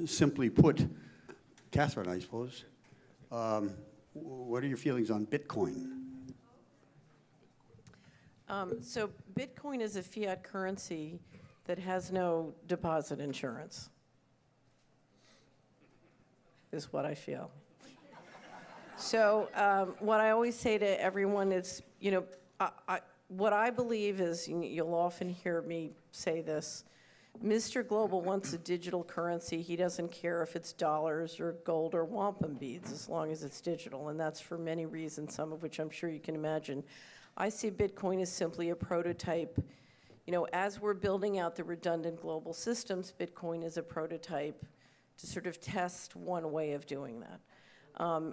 Simply put, Catherine, I suppose, what are your feelings on Bitcoin? So Bitcoin is a fiat currency that has no deposit insurance, is what I feel. So what I always say to everyone is, you know, what I believe is, you'll often hear me say this, Mr. Global wants a digital currency. He doesn't care if it's dollars or gold or wampum beads, as long as it's digital, and that's for many reasons, some of which I'm sure you can imagine. I see Bitcoin as simply a prototype. You know, as we're building out the redundant global systems, Bitcoin is a prototype to sort of test one way of doing that.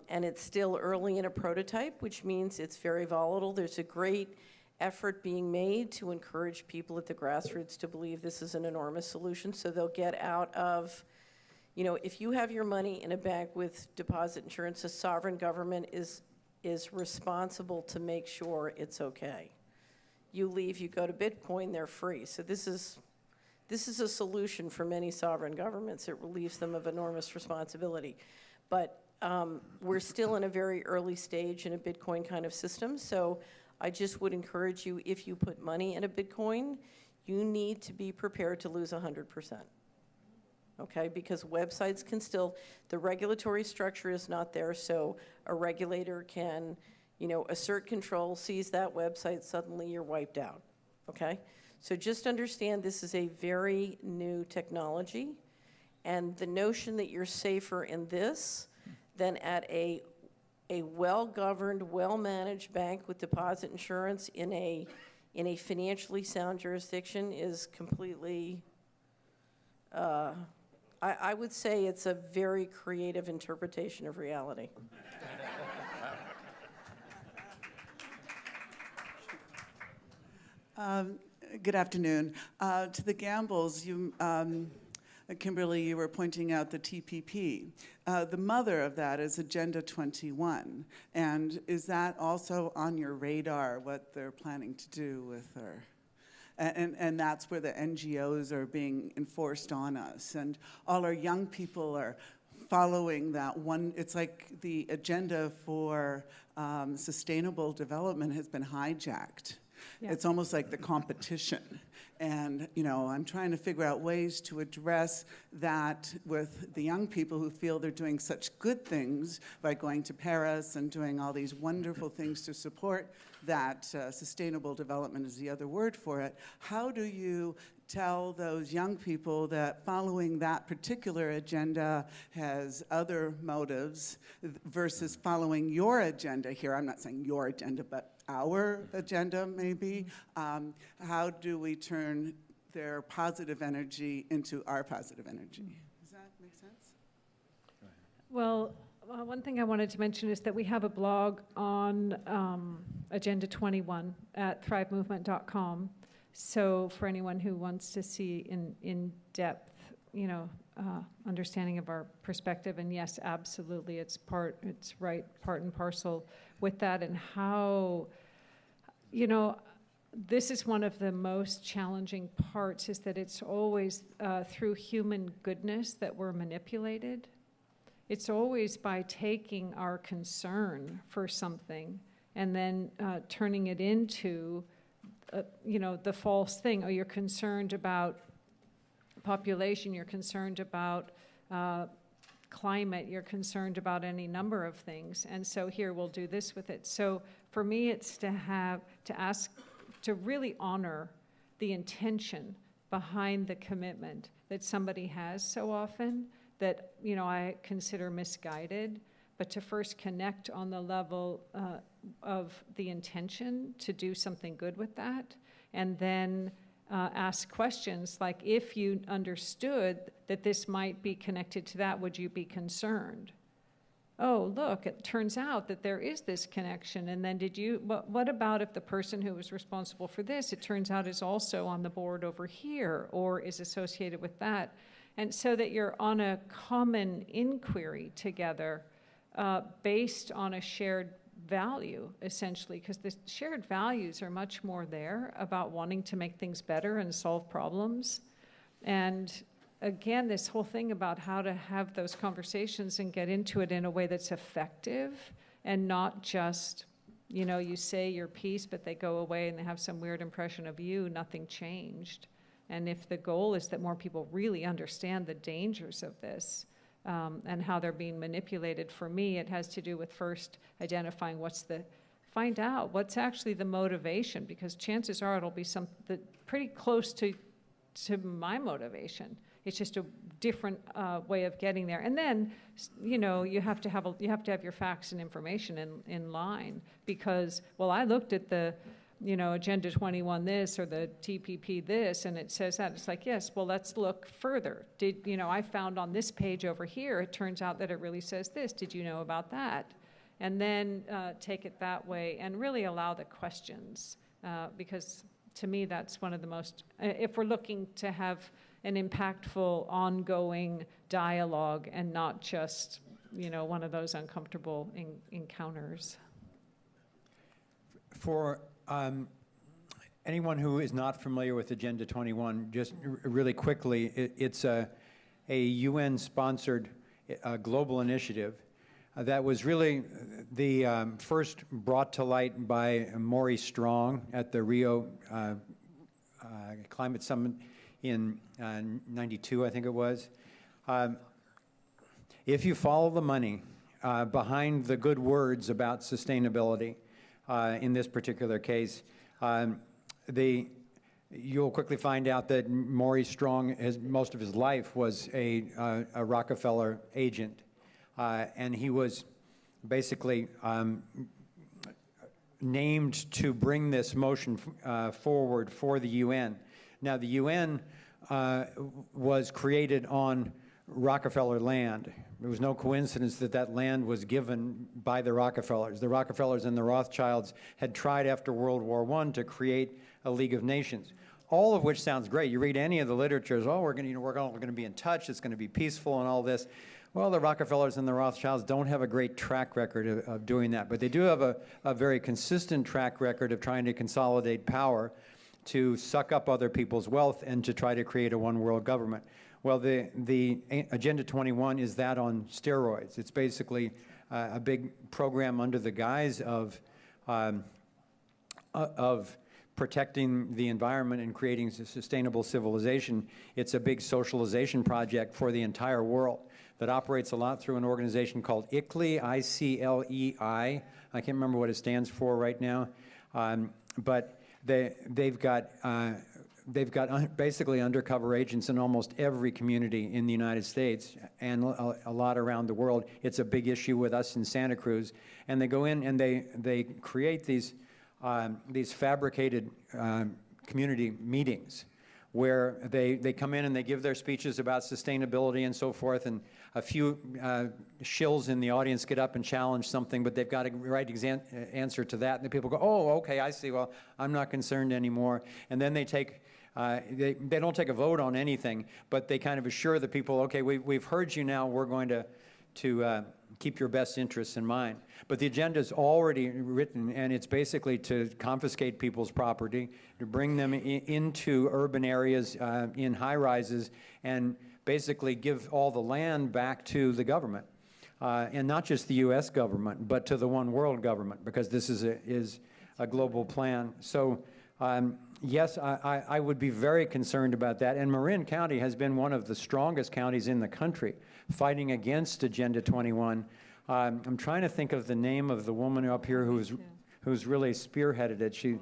And it's still early in a prototype, which means it's very volatile. There's a great effort being made to encourage people at the grassroots to believe this is an enormous solution, so they'll get out of, you know, if you have your money in a bank with deposit insurance, a sovereign government is responsible to make sure it's okay. You leave, you go to Bitcoin, they're free. So this is a solution for many sovereign governments. It relieves them of enormous responsibility. But we're still in a very early stage in a Bitcoin kind of system, so I just would encourage you, if you put money in a Bitcoin, you need to be prepared to lose 100%. Okay, because websites can still, the regulatory structure is not there, so a regulator can, you know, assert control, seize that website, suddenly you're wiped out. Okay, so just understand this is a very new technology, and the notion that you're safer in this than at a a well-governed, well-managed bank with deposit insurance in a financially sound jurisdiction is completely, I would say it's a very creative interpretation of reality. Good afternoon. To the Gambles, Kimberly, you were pointing out the TPP. The mother of that is Agenda 21. And is that also on your radar, what they're planning to do with her? And that's where the NGOs are being enforced on us. And all our young people are following that one. It's like the agenda for sustainable development has been hijacked. Yeah. It's almost like the competition. And, I'm trying to figure out ways to address that with the young people who feel they're doing such good things by going to Paris and doing all these wonderful things to support that. Sustainable development is the other word for it. How do you tell those young people that following that particular agenda has other motives versus following your agenda here? I'm not saying your agenda, but our agenda maybe. How do we turn their positive energy into our positive energy? Does that make sense? Well, one thing I wanted to mention is that we have a blog on Agenda 21 at thrivemovement.com. So for anyone who wants to see in depth, understanding of our perspective, and yes, absolutely, it's part and parcel with that, and how, this is one of the most challenging parts, is that it's always through human goodness that we're manipulated. It's always by taking our concern for something and then turning it into the false thing. Oh, you're concerned about population, you're concerned about climate, you're concerned about any number of things, and so here, we'll do this with it. So for me, it's to really honor the intention behind the commitment that somebody has so often that, I consider misguided, but to first connect on the level of the intention to do something good with that, and then ask questions like, if you understood that this might be connected to that, would you be concerned? Oh, look, it turns out that there is this connection, and then what about if the person who was responsible for this, it turns out is also on the board over here, or is associated with that? And so that you're on a common inquiry together based on a shared value, essentially, because the shared values are much more there about wanting to make things better and solve problems. And again, this whole thing about how to have those conversations and get into it in a way that's effective and not just, you say your piece, but they go away and they have some weird impression of you, nothing changed. And if the goal is that more people really understand the dangers of this, and how they're being manipulated, for me, it has to do with first identifying find out what's actually the motivation, because chances are it'll be something pretty close to my motivation. It's just a different way of getting there. And then, you have to have your facts and information in line, because, well, I looked at the Agenda 21 this or the TPP this, and it says that. It's like, yes, well, let's look further. I found on this page over here, it turns out that it really says this. Did you know about that? And then take it that way and really allow the questions, because to me, that's one of the most, if we're looking to have an impactful, ongoing dialogue and not just, one of those uncomfortable encounters. For anyone who is not familiar with Agenda 21, just really quickly, it's a UN-sponsored global initiative that was really the first brought to light by Maury Strong at the Rio Climate Summit in 92, I think it was. If you follow the money behind the good words about sustainability, in this particular case, you'll quickly find out that Maury Strong, most of his life, was a Rockefeller agent, and he was basically named to bring this motion forward for the UN. Now, the UN was created on Rockefeller land. It was no coincidence that that land was given by the Rockefellers. The Rockefellers and the Rothschilds had tried after World War I to create a League of Nations, all of which sounds great. You read any of the literature, oh, we're all going to be in touch, it's going to be peaceful and all this. Well, the Rockefellers and the Rothschilds don't have a great track record of doing that, but they do have a very consistent track record of trying to consolidate power to suck up other people's wealth and to try to create a one world government. Well, the Agenda 21 is that on steroids. It's basically a big program under the guise of protecting the environment and creating a sustainable civilization. It's a big socialization project for the entire world that operates a lot through an organization called ICLEI, I-C-L-E-I. I can't remember what it stands for right now, but they've got basically undercover agents in almost every community in the United States and a lot around the world. It's a big issue with us in Santa Cruz, and they go in and they create these fabricated community meetings where they come in and they give their speeches about sustainability and so forth, and a few shills in the audience get up and challenge something, but they've got a right answer to that, and the people go, oh, okay, I see, well, I'm not concerned anymore. And then they take, they don't take a vote on anything, but they kind of assure the people, okay, we've heard you now, we're going to keep your best interests in mind. But the agenda is already written, and it's basically to confiscate people's property, to bring them into urban areas in high-rises, and basically give all the land back to the government. And not just the U.S. government, but to the one world government, because this is a global plan. So yes, I would be very concerned about that. And Marin County has been one of the strongest counties in the country fighting against Agenda 21. I'm trying to think of the name of the woman up here who's really spearheaded it.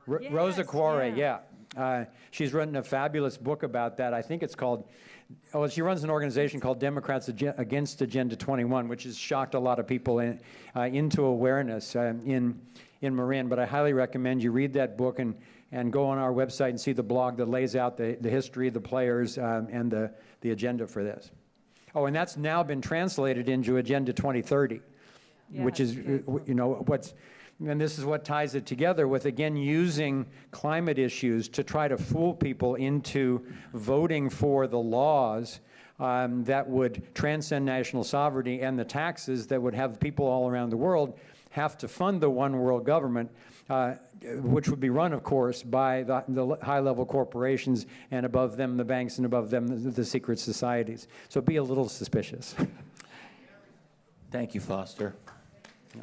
Rosa Quarry, yeah. She's written a fabulous book about that. I think it's called, she runs an organization called Democrats Against Agenda 21, which has shocked a lot of people into awareness in Marin. But I highly recommend you read that book and go on our website and see the blog that lays out the history, the players, and the agenda for this. Oh, and that's now been translated into Agenda 2030, which is, you know, and this is what ties it together with, again, using climate issues to try to fool people into voting for the laws that would transcend national sovereignty and the taxes that would have people all around the world have to fund the one world government, which would be run, of course, by the high-level corporations, and above them the banks, and above them the secret societies. So be a little suspicious. Thank you, Foster. Yeah.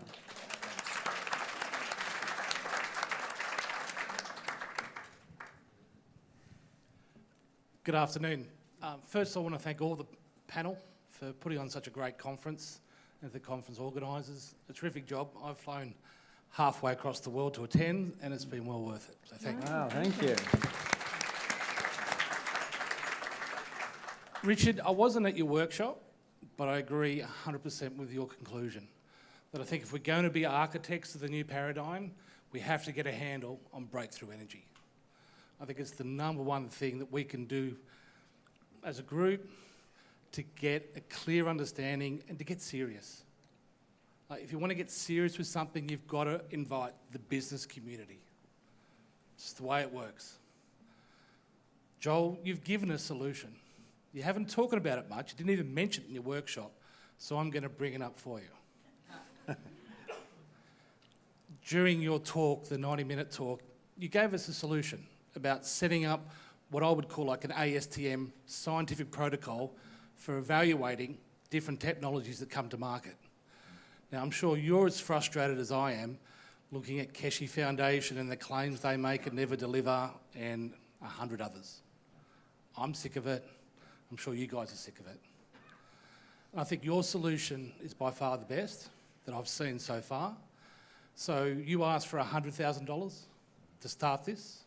Good afternoon. First, I want to thank all the panel for putting on such a great conference, and the conference organisers. A terrific job. I've flown halfway across the world to attend, and it's been well worth it. So thank you. Wow, thank you. Richard, I wasn't at your workshop, but I agree 100% with your conclusion that I think if we're going to be architects of the new paradigm, we have to get a handle on breakthrough energy. I think it's the number one thing that we can do as a group to get a clear understanding and to get serious. If you want to get serious with something, you've got to invite the business community. It's the way it works. Joel, you've given a solution. You haven't talked about it much. You didn't even mention it in your workshop, so I'm going to bring it up for you. During your talk, the 90-minute talk, you gave us a solution about setting up what I would call like an ASTM scientific protocol for evaluating different technologies that come to market. Now, I'm sure you're as frustrated as I am looking at Keshe Foundation and the claims they make and never deliver, and 100 others. I'm sick of it. I'm sure you guys are sick of it. I think your solution is by far the best that I've seen so far. So you asked for $100,000 to start this.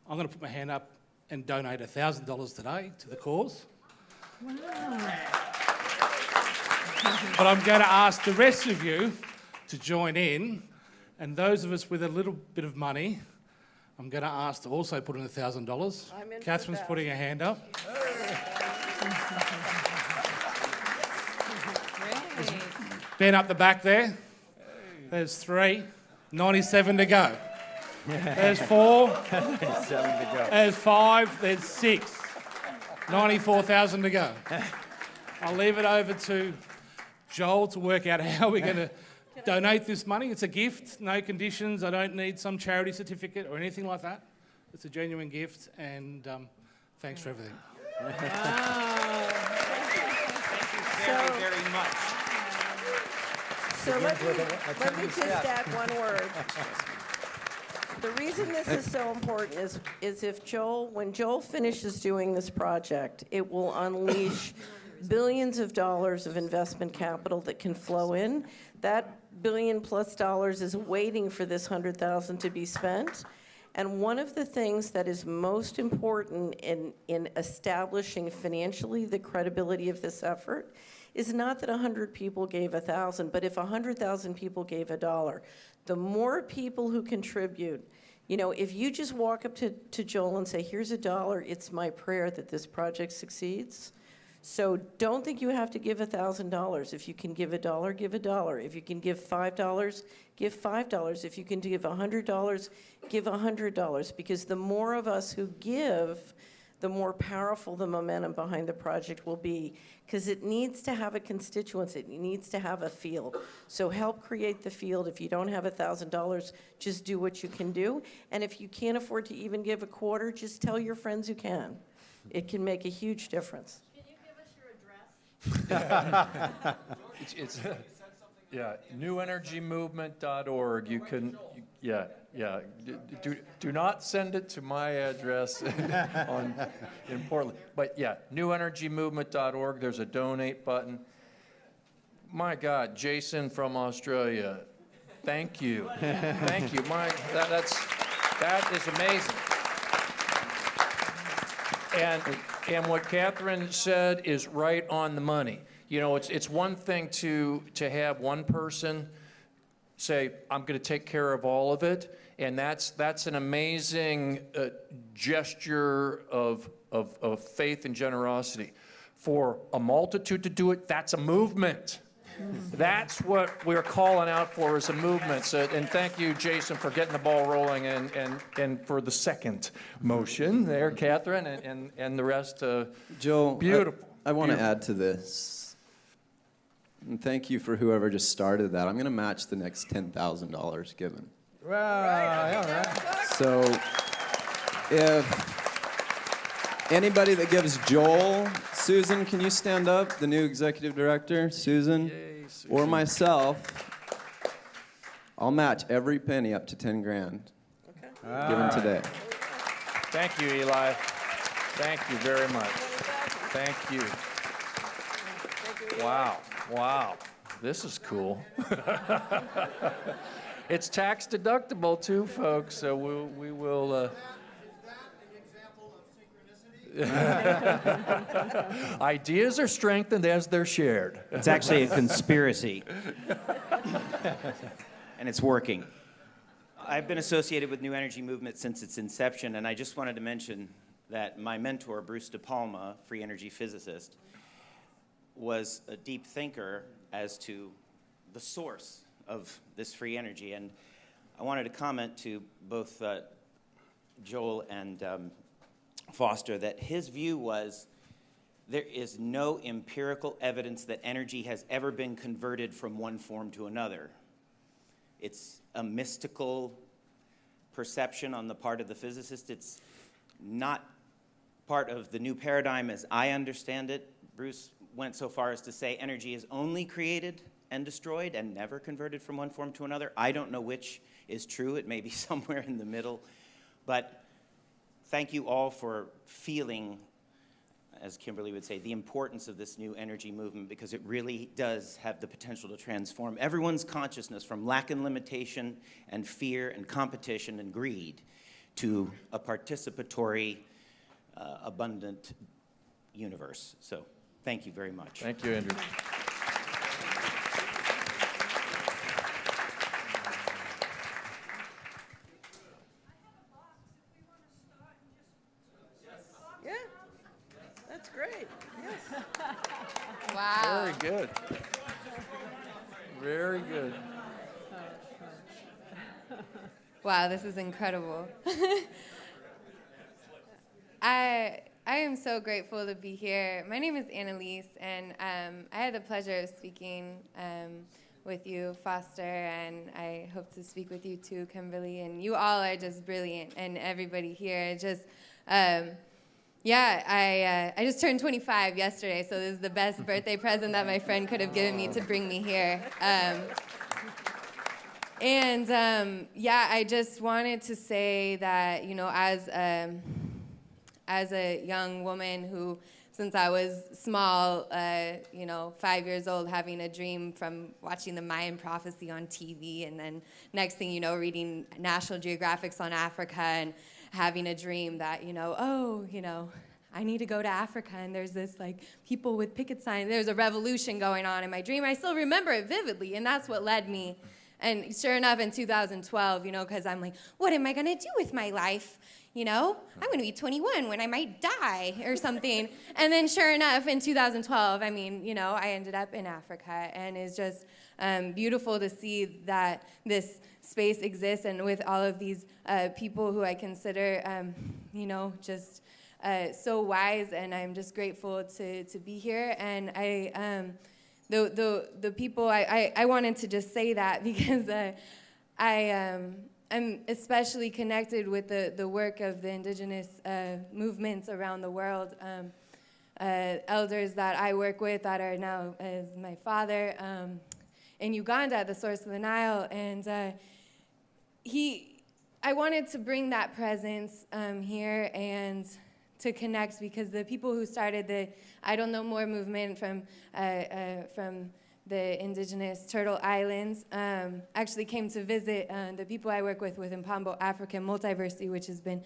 I'm going to put my hand up and donate $1,000 today to the cause. Wow. But I'm going to ask the rest of you to join in, and those of us with a little bit of money, I'm going to ask to also put in $1,000. I'm in for Catherine's that. putting her hand up. Great. Ben up the back there. There's 3. 97 to go. There's 4. There's 5. There's 6. 94,000 to go. I'll leave it over to Joel to work out how we're going to donate this money. It's a gift, no conditions. I don't need some charity certificate or anything like that. It's a genuine gift, and thanks for everything. Very much. So let me just add one word. The reason this is so important is when Joel finishes doing this project, it will unleash billions of dollars of investment capital that can flow in. That $1 billion+ is waiting for this 100,000 to be spent. And one of the things that is most important in establishing financially the credibility of this effort is not that 100 people gave 1,000, but if 100,000 people gave $1, the more people who contribute, if you just walk up to Joel and say, here's $1, it's my prayer that this project succeeds. So don't think you have to give $1,000. If you can give $1, give $1. If you can give $5, give $5. If you can give $100, give $100. Because the more of us who give, the more powerful the momentum behind the project will be. Because it needs to have a constituency. It needs to have a field. So help create the field. If you don't have $1,000, just do what you can do. And if you can't afford to even give a quarter, just tell your friends who can. It can make a huge difference. It's newenergymovement.org. You can, do not send it to my address in Portland. But yeah, newenergymovement.org. There's a donate button. My God, Jason from Australia, thank you. Thank you. That is amazing. And what Catherine said is right on the money. It's one thing to have one person say, I'm going to take care of all of it, and that's an amazing gesture of faith and generosity. For a multitude to do it, that's a movement. That's what we're calling out for, is a movement. So, and thank you, Jason, for getting the ball rolling, and for the second motion there, Catherine, and the rest. Joel, beautiful. I want to add to this. And thank you for whoever just started that. I'm going to match the next $10,000 given. Wow, all right. So if anybody that gives Joel, Susan, can you stand up? The new executive director, Susan, Yay, Susan. or myself, I'll match every penny up to 10 grand. Okay. Given today. Thank you, Eli. Thank you very much. Thank you. Wow. This is cool. It's tax deductible too, folks. So we will. Is that an example of synchronicity? Ideas are strengthened as they're shared. It's actually a conspiracy. And it's working. I've been associated with New Energy Movement since its inception, and I just wanted to mention that my mentor, Bruce De Palma, free energy physicist, was a deep thinker as to the source of this free energy. And I wanted to comment to both Joel and Foster that his view was there is no empirical evidence that energy has ever been converted from one form to another. It's a mystical perception on the part of the physicist. It's not part of the new paradigm as I understand it. Bruce went so far as to say energy is only created and destroyed and never converted from one form to another. I don't know which is true. It may be somewhere in the middle. But thank you all for feeling, as Kimberly would say, the importance of this new energy movement, because it really does have the potential to transform everyone's consciousness from lack and limitation and fear and competition and greed to a participatory, abundant universe. So thank you very much. Thank you, Andrew. Very good. Very good. Wow, this is incredible. I am so grateful to be here. My name is Annalise, and I had the pleasure of speaking with you, Foster, and I hope to speak with you too, Kimberly. And you all are just brilliant, and everybody here. Just, I just turned 25 yesterday, so this is the best birthday present that my friend could have given me to bring me here. I just wanted to say that, as a young woman who, since I was small, 5 years old, having a dream from watching the Mayan prophecy on TV, and then next thing you know, reading National Geographics on Africa and having a dream that, I need to go to Africa, and there's this, people with picket signs. There's a revolution going on in my dream. I still remember it vividly, and that's what led me. And sure enough, in 2012, because I'm like, what am I going to do with my life? I'm going to be 21 when I might die or something. And then sure enough, in 2012, I ended up in Africa. And it's just beautiful to see that this space exists, and with all of these people who I consider, just so wise. And I'm just grateful to be here. And the people, I wanted to just say that because I'm especially connected with the work of the indigenous movements around the world. Elders that I work with that are now as my father in Uganda at the source of the Nile. And I wanted to bring that presence here and to connect, because the people who started the I Don't Know More movement from the indigenous Turtle Islands actually came to visit the people I work with Impambo African Multiversity, which has been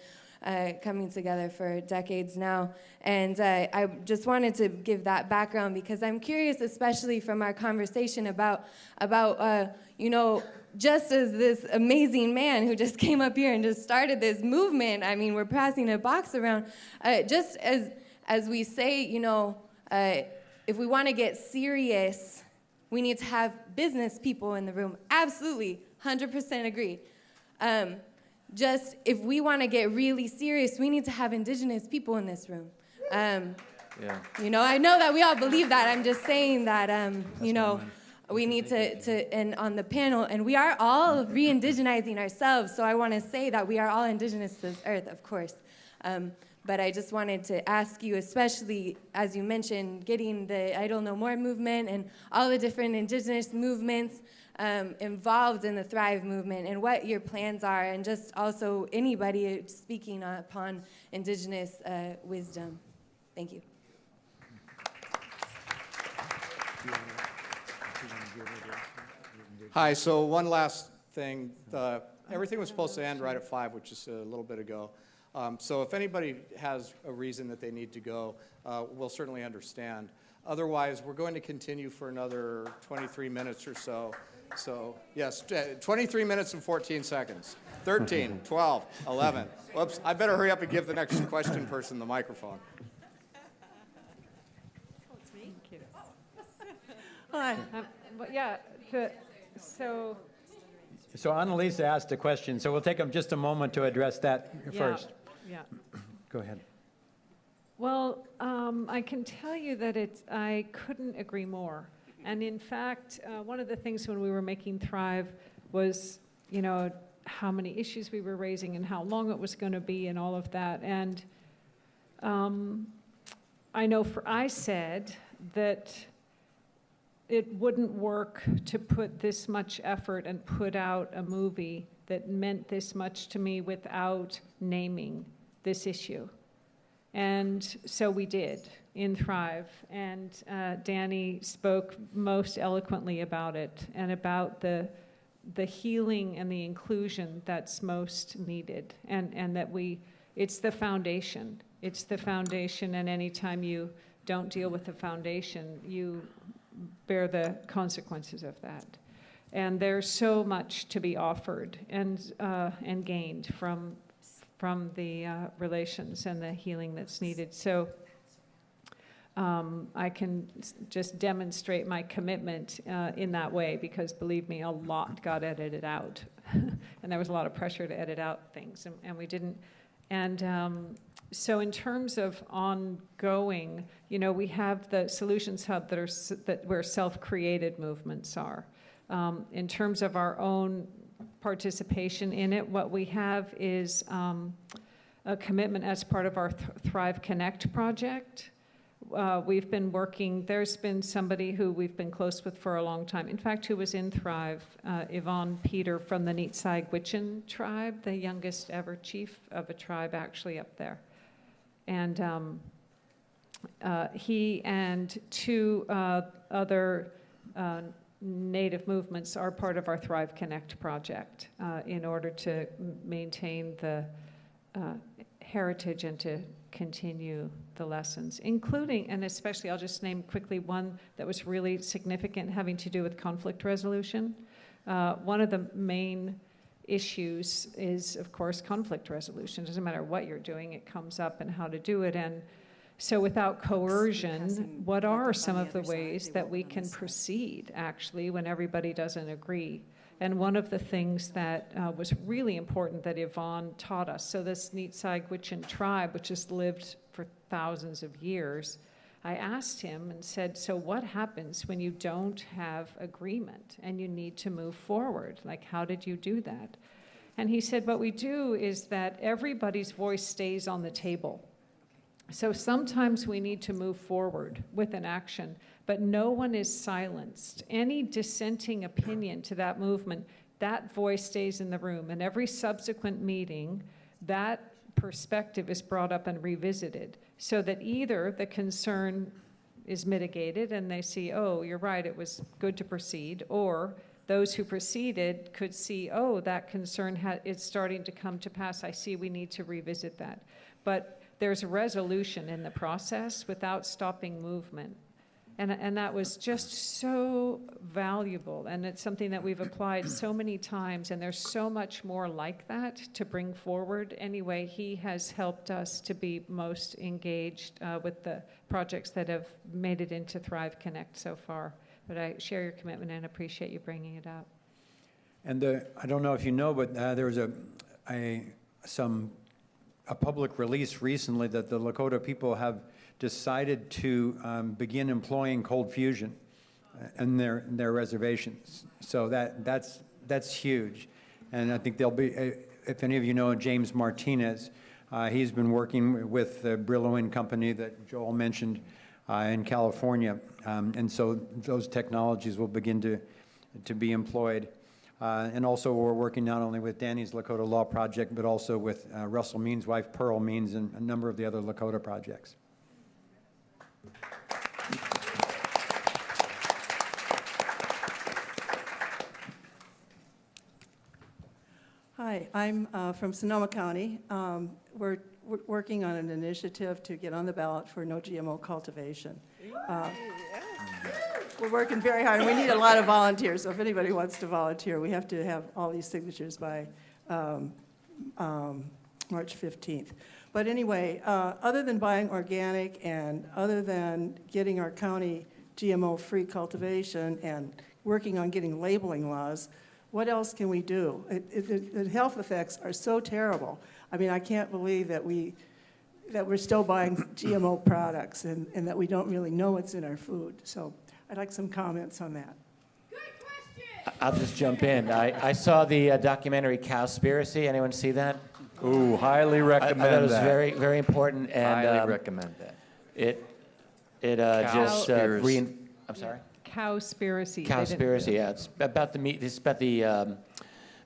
coming together for decades now. And I just wanted to give that background because I'm curious, especially from our conversation about just as this amazing man who just came up here and just started this movement, we're passing a box around, just as we say, if we want to get serious, we need to have business people in the room. Absolutely, 100% agree. Just if we want to get really serious, we need to have indigenous people in this room. I know that we all believe that. I'm just saying that, we need to, and on the panel, and we are all re-indigenizing ourselves, so I want to say that we are all indigenous to this earth, of course. But I just wanted to ask you, especially as you mentioned, getting the I Don't Know More movement and all the different indigenous movements involved in the Thrive movement, and what your plans are, and just also anybody speaking upon indigenous wisdom. Thank you. Hi, so one last thing. Everything was supposed to end right at 5, which is a little bit ago. So if anybody has a reason that they need to go, we'll certainly understand. Otherwise, we're going to continue for another 23 minutes or so. So, yes, 23 minutes and 14 seconds. 13, 12, 11. Whoops, I better hurry up and give the next question person the microphone. Oh, it's me? Thank you. Hi. So Annalisa asked a question, so we'll take just a moment to address that first. Yeah. Go ahead. Well, I can tell you that I couldn't agree more. And in fact, one of the things when we were making Thrive was, how many issues we were raising and how long it was going to be and all of that. And I said that it wouldn't work to put this much effort and put out a movie that meant this much to me without naming this issue. And so we did in Thrive. And Danny spoke most eloquently about it and about the healing and the inclusion that's most needed. And that it's the foundation. It's the foundation, and anytime you don't deal with the foundation, you bear the consequences of that. And there's so much to be offered and gained from the relations and the healing that's needed. So I can just demonstrate my commitment in that way, because believe me, a lot got edited out. And there was a lot of pressure to edit out things, and we didn't. And so in terms of ongoing, we have the Solutions Hub where self-created movements are. In terms of our own participation in it, what we have is a commitment as part of our Thrive Connect project. We've been working, there's been somebody who we've been close with for a long time, in fact, who was in Thrive, Yvonne Peter from the Nitsai-Gwich'in tribe, the youngest ever chief of a tribe actually up there. And he and two other Native movements are part of our Thrive Connect project in order to maintain the heritage and to continue the lessons, including, and especially, I'll just name quickly one that was really significant having to do with conflict resolution. One of the main issues is, of course, conflict resolution. It doesn't matter what you're doing, it comes up, and how to do it. And so without coercion, what are some of the ways that we can proceed, actually, when everybody doesn't agree? And one of the things that was really important that Yvonne taught us, so this Nitsai-Gwich'in tribe, which has lived for thousands of years, I asked him and said, so what happens when you don't have agreement and you need to move forward? Like, how did you do that? And he said, what we do is that everybody's voice stays on the table. So sometimes we need to move forward with an action, but no one is silenced. Any dissenting opinion to that movement, that voice stays in the room. And every subsequent meeting, that perspective is brought up and revisited, so that either the concern is mitigated and they see, oh, you're right, it was good to proceed, or those who proceeded could see, oh, that concern is starting to come to pass. I see we need to revisit that. But there's a resolution in the process without stopping movement. And that was just so valuable, and it's something that we've applied so many times, and there's so much more like that to bring forward. Anyway, he has helped us to be most engaged with the projects that have made it into Thrive Connect so far. But I share your commitment and appreciate you bringing it up. And I don't know if you know, but there was a public release recently that the Lakota people have decided to begin employing cold fusion in their reservations. So that's huge. And I think there'll be, if any of you know James Martinez, he's been working with the Brillouin company that Joel mentioned in California. And so those technologies will begin to be employed. And also we're working not only with Danny's Lakota Law Project, but also with Russell Means' wife, Pearl Means, and a number of the other Lakota projects. Hi, I'm from Sonoma County. We're working on an initiative to get on the ballot for no GMO cultivation. We're working very hard, and we need a lot of volunteers, so if anybody wants to volunteer, we have to have all these signatures by March 15th. But anyway, other than buying organic and other than getting our county GMO-free cultivation and working on getting labeling laws, what else can we do? The health effects are so terrible. I mean, I can't believe that we're still buying GMO products and that we don't really know what's in our food. So I'd like some comments on that. I'll just jump in. I saw the documentary Cowspiracy. Anyone see that? Ooh, highly recommend I thought it was that. very, very important. And Highly recommend that. It just I'm sorry? Cowspiracy. Cowspiracy, yeah. It's about the meat. It's about the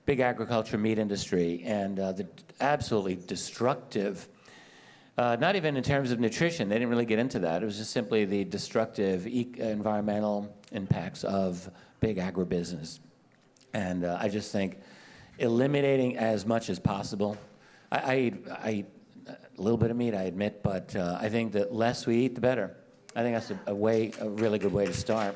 big agriculture meat industry and the absolutely destructive. Not even in terms of nutrition. They didn't really get into that. It was just simply the destructive environmental impacts of big agribusiness. And I just think eliminating as much as possible. I eat a little bit of meat, I admit, but I think the less we eat, the better. I think that's a really good way to start.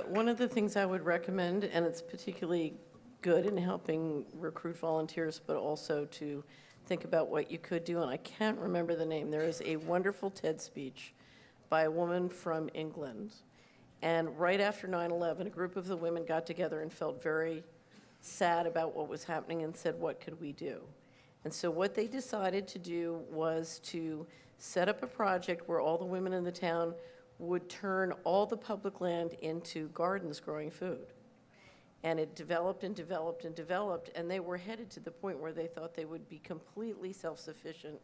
One of the things I would recommend, and it's particularly good in helping recruit volunteers, but also to think about what you could do, and I can't remember the name. There is a wonderful TED speech by a woman from England. And right after 9/11, a group of the women got together and felt very sad about what was happening and said, what could we do? And so what they decided to do was to set up a project where all the women in the town would turn all the public land into gardens growing food. And it developed and developed and developed, and they were headed to the point where they thought they would be completely self-sufficient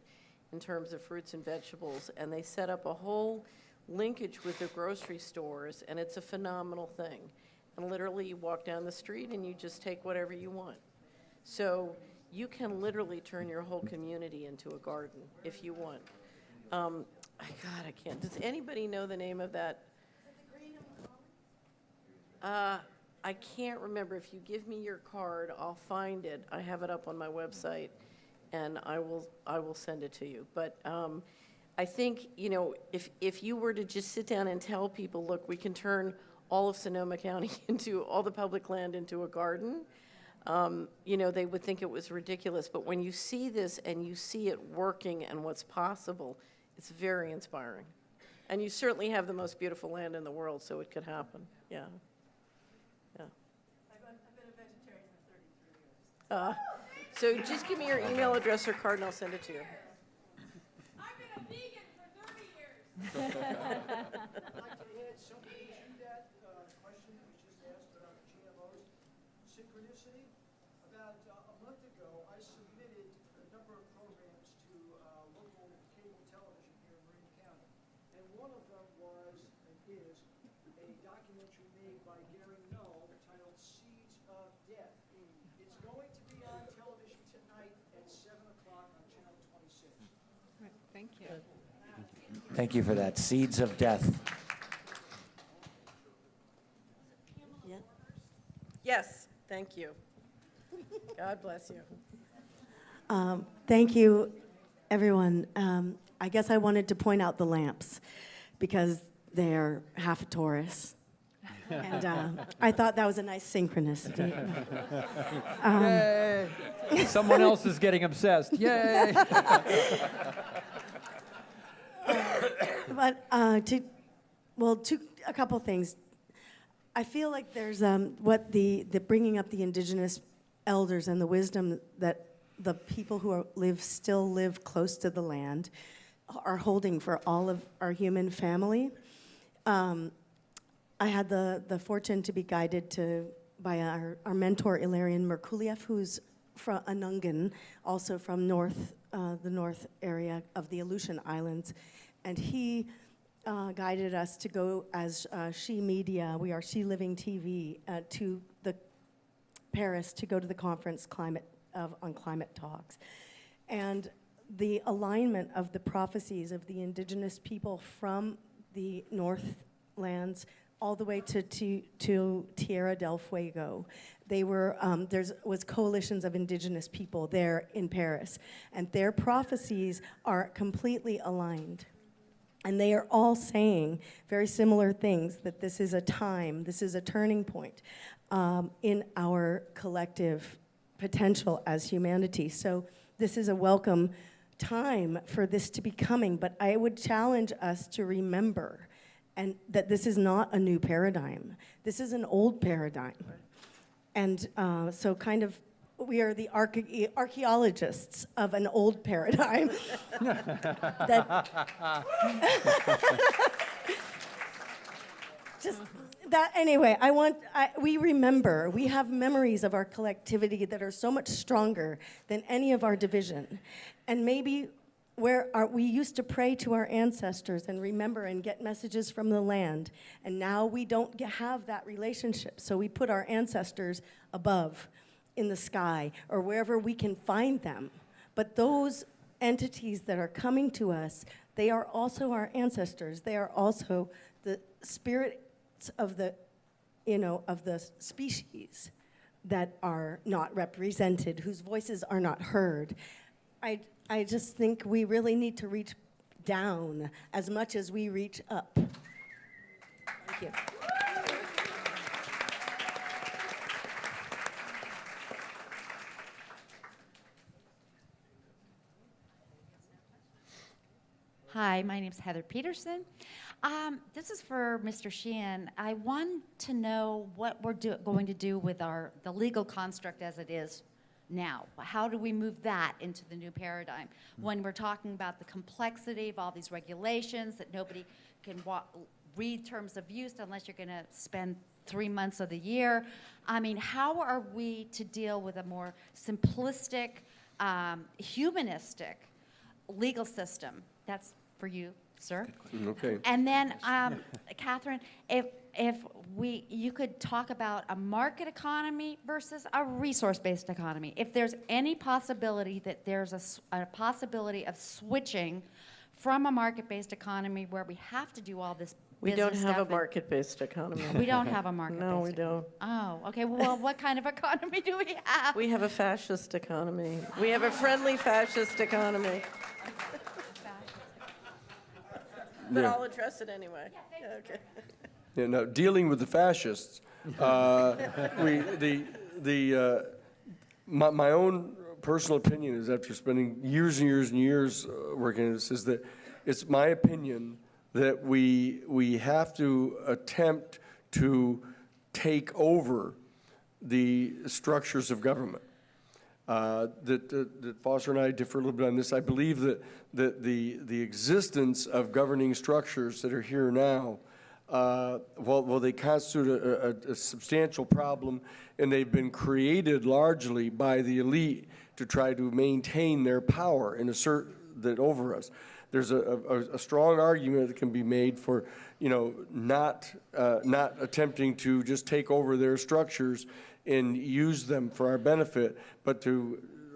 in terms of fruits and vegetables. And they set up a whole linkage with their grocery stores, and it's a phenomenal thing. And literally, you walk down the street and you just take whatever you want. So you can literally turn your whole community into a garden if you want. God, I can't. Does anybody know the name of that? I can't remember. If you give me your card, I'll find it. I have it up on my website, and I will send it to you. But I think, you know, if you were to just sit down and tell people, look, we can turn all of Sonoma County into all the public land into a garden, you know, they would think it was ridiculous. But when you see this and you see it working and what's possible, it's very inspiring. And you certainly have the most beautiful land in the world, so it could happen. Yeah. Yeah. I've been a vegetarian for 33 years. So just give me your email address or card and I'll send it to you. I've been a vegan for 30 years. I'd like to add something to that question that was just asked about the GMOs. Synchronicity. About a month ago, I submitted a number of programs to local cable television here in Marin County. And one of them was, and is, a documentary made by Gary Null titled Seeds of Death. It's going to be on television tonight at 7 o'clock on Channel 26. Right, thank you. Thank you for that. Seeds of Death. Yeah. Yes, thank you. God bless you. Thank you, everyone. I guess I wanted to point out the lamps because they're half a Taurus. And I thought that was a nice synchronicity. Yay! Someone else is getting obsessed. Yay! But a couple things. I feel like there's what the bringing up the indigenous elders and the wisdom that the people who still live close to the land are holding for all of our human family. I had the fortune to be guided by our mentor, Ilarion Merkuliev, who's from Anungan, also from the north area of the Aleutian Islands. And he guided us to go as She Media, we are She Living TV, to the Paris to go to the conference on climate talks. And the alignment of the prophecies of the indigenous people from the Northlands all the way to Tierra del Fuego. They were, was coalitions of indigenous people there in Paris, and their prophecies are completely aligned. And they are all saying very similar things, that this is a time, this is a turning point in our collective potential as humanity. So this is a welcome time for this to be coming, but I would challenge us to remember and that this is not a new paradigm. This is an old paradigm. And so kind of we are the archaeologists of an old paradigm. Just that, anyway, we remember, we have memories of our collectivity that are so much stronger than any of our division. And maybe we used to pray to our ancestors and remember and get messages from the land, and now we don't have that relationship. So we put our ancestors above in the sky or wherever we can find them. But those entities that are coming to us, they are also our ancestors. They are also the spirits of the species that are not represented, whose voices are not heard. I just think we really need to reach down as much as we reach up. Thank you. Hi, my name's Heather Peterson. This is for Mr. Sheehan. I want to know what we're going to do with the legal construct as it is now. How do we move that into the new paradigm when we're talking about the complexity of all these regulations that nobody can read terms of use unless you're going to spend 3 months of the year? I mean, how are we to deal with a more simplistic, humanistic legal system? That's for you, sir. Okay. And then, Catherine, if you could talk about a market economy versus a resource-based economy. If there's any possibility that there's a possibility of switching from a market-based economy where we have to do all this We don't business have stuff a market-based economy. We don't have a market-based No, we don't. Oh, okay. Well, what kind of economy do we have? We have a fascist economy. We have a friendly fascist economy. But Yeah. I'll address it anyway. Yeah, okay. Yeah, now, dealing with the fascists, my own personal opinion is, after spending years and years and years working on this, is that it's my opinion that we have to attempt to take over the structures of government. That Foster and I differ a little bit on this. I believe that the existence of governing structures that are here now, well, they constitute a substantial problem, and they've been created largely by the elite to try to maintain their power and assert that over us. There's a strong argument that can be made for, not attempting to just take over their structures and use them for our benefit, but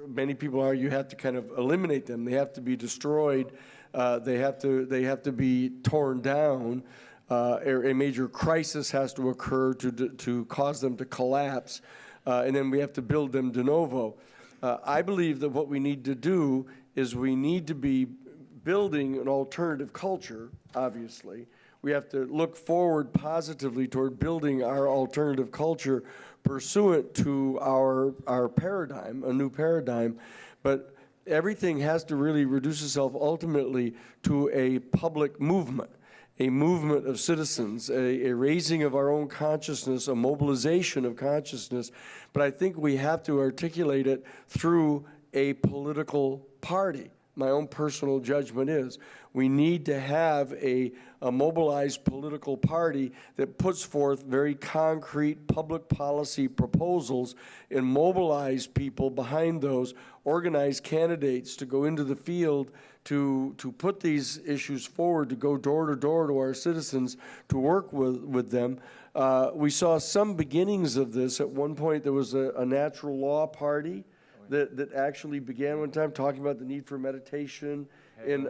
many people argue, you have to kind of eliminate them. They have to be destroyed. They have to be torn down. A major crisis has to occur to cause them to collapse, and then we have to build them de novo. I believe that what we need to do is we need to be building an alternative culture, obviously. We have to look forward positively toward building our alternative culture pursuant to our paradigm, a new paradigm. But everything has to really reduce itself ultimately to a public movement, a movement of citizens, a raising of our own consciousness, a mobilization of consciousness. But I think we have to articulate it through a political party. My own personal judgment is we need to have a mobilized political party that puts forth very concrete public policy proposals and mobilize people behind those, organize candidates to go into the field to put these issues forward, to go door to door to our citizens, to work with them. We saw some beginnings of this. At one point, there was a natural law party that actually began one time talking about the need for meditation with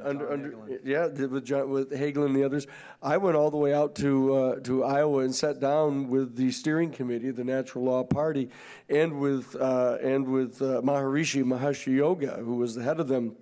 Hagel and the others. I went all the way out to Iowa and sat down with the steering committee of the Natural Law Party and with Maharishi Mahesh Yoga, who was the head of them,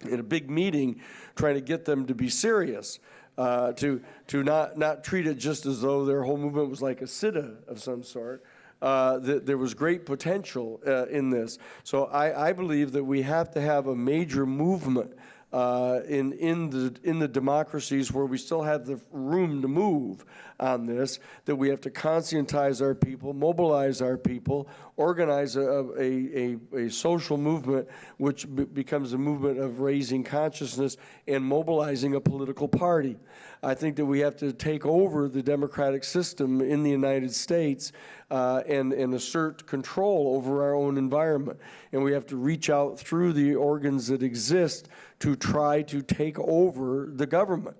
in a big meeting, trying to get them to be serious, to not treat it just as though their whole movement was like a siddha of some sort. That there was great potential in this. So I believe that we have to have a major movement in the democracies where we still have the room to move on this, that we have to conscientize our people, mobilize our people, organize a social movement which becomes a movement of raising consciousness and mobilizing a political party. I think that we have to take over the democratic system in the United States and assert control over our own environment. And we have to reach out through the organs that exist to try to take over the government.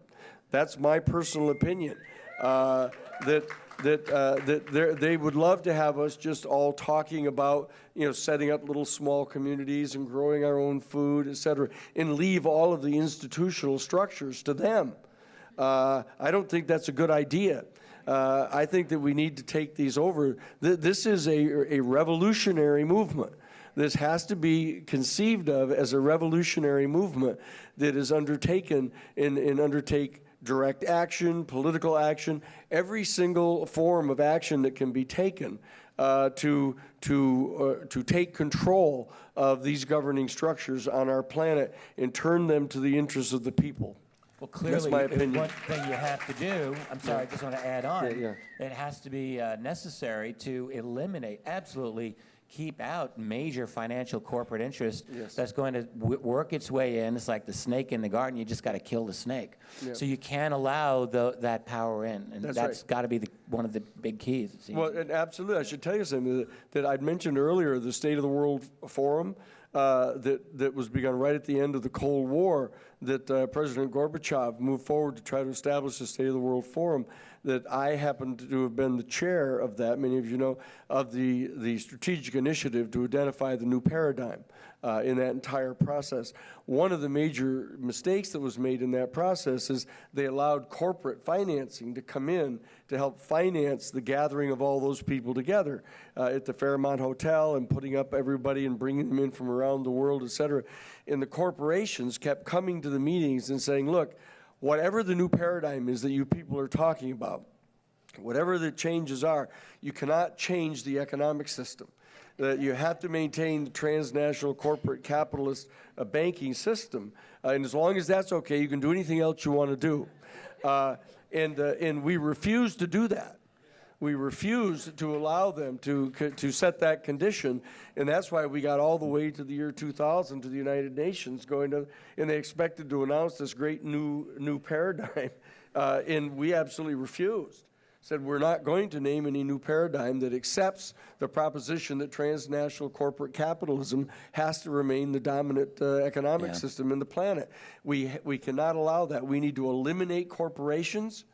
That's my personal opinion. They would love to have us just all talking about, setting up little small communities and growing our own food, et cetera, and leave all of the institutional structures to them. I don't think that's a good idea. I think that we need to take these over. This is a revolutionary movement. This has to be conceived of as a revolutionary movement that is undertaken and undertake direct action, political action, every single form of action that can be taken to take control of these governing structures on our planet and turn them to the interests of the people. Well, clearly, my opinion. one thing you have to do, I'm sorry, I just want to add on, Yeah. it has to be necessary to eliminate, absolutely keep out major financial corporate interest Yes. that's going to work its way in. It's like the snake in the garden. You just got to kill the snake. Yeah. So you can't allow that power in, and That's that's right. got to be one of the big keys. It seems. Well, and absolutely. I should tell you something that I'd mentioned earlier, the State of the World Forum that was begun right at the end of the Cold War, that President Gorbachev moved forward to try to establish the State of the World Forum, that I happened to have been the chair of that, many of you know, of the strategic initiative to identify the new paradigm in that entire process. One of the major mistakes that was made in that process is they allowed corporate financing to come in to help finance the gathering of all those people together at the Fairmont Hotel and putting up everybody and bringing them in from around the world, et cetera. And the corporations kept coming to the meetings and saying, look, whatever the new paradigm is that you people are talking about, whatever the changes are, you cannot change the economic system. You have to maintain the transnational corporate capitalist banking system. And as long as that's okay, you can do anything else you want to do. And we refuse to do that. We refuse to allow them to set that condition, and that's why we got all the way to the year 2000 to the United Nations and they expected to announce this great new paradigm, and we absolutely refused. Said we're not going to name any new paradigm that accepts the proposition that transnational corporate capitalism has to remain the dominant economic system in the planet. We cannot allow that. We need to eliminate corporations.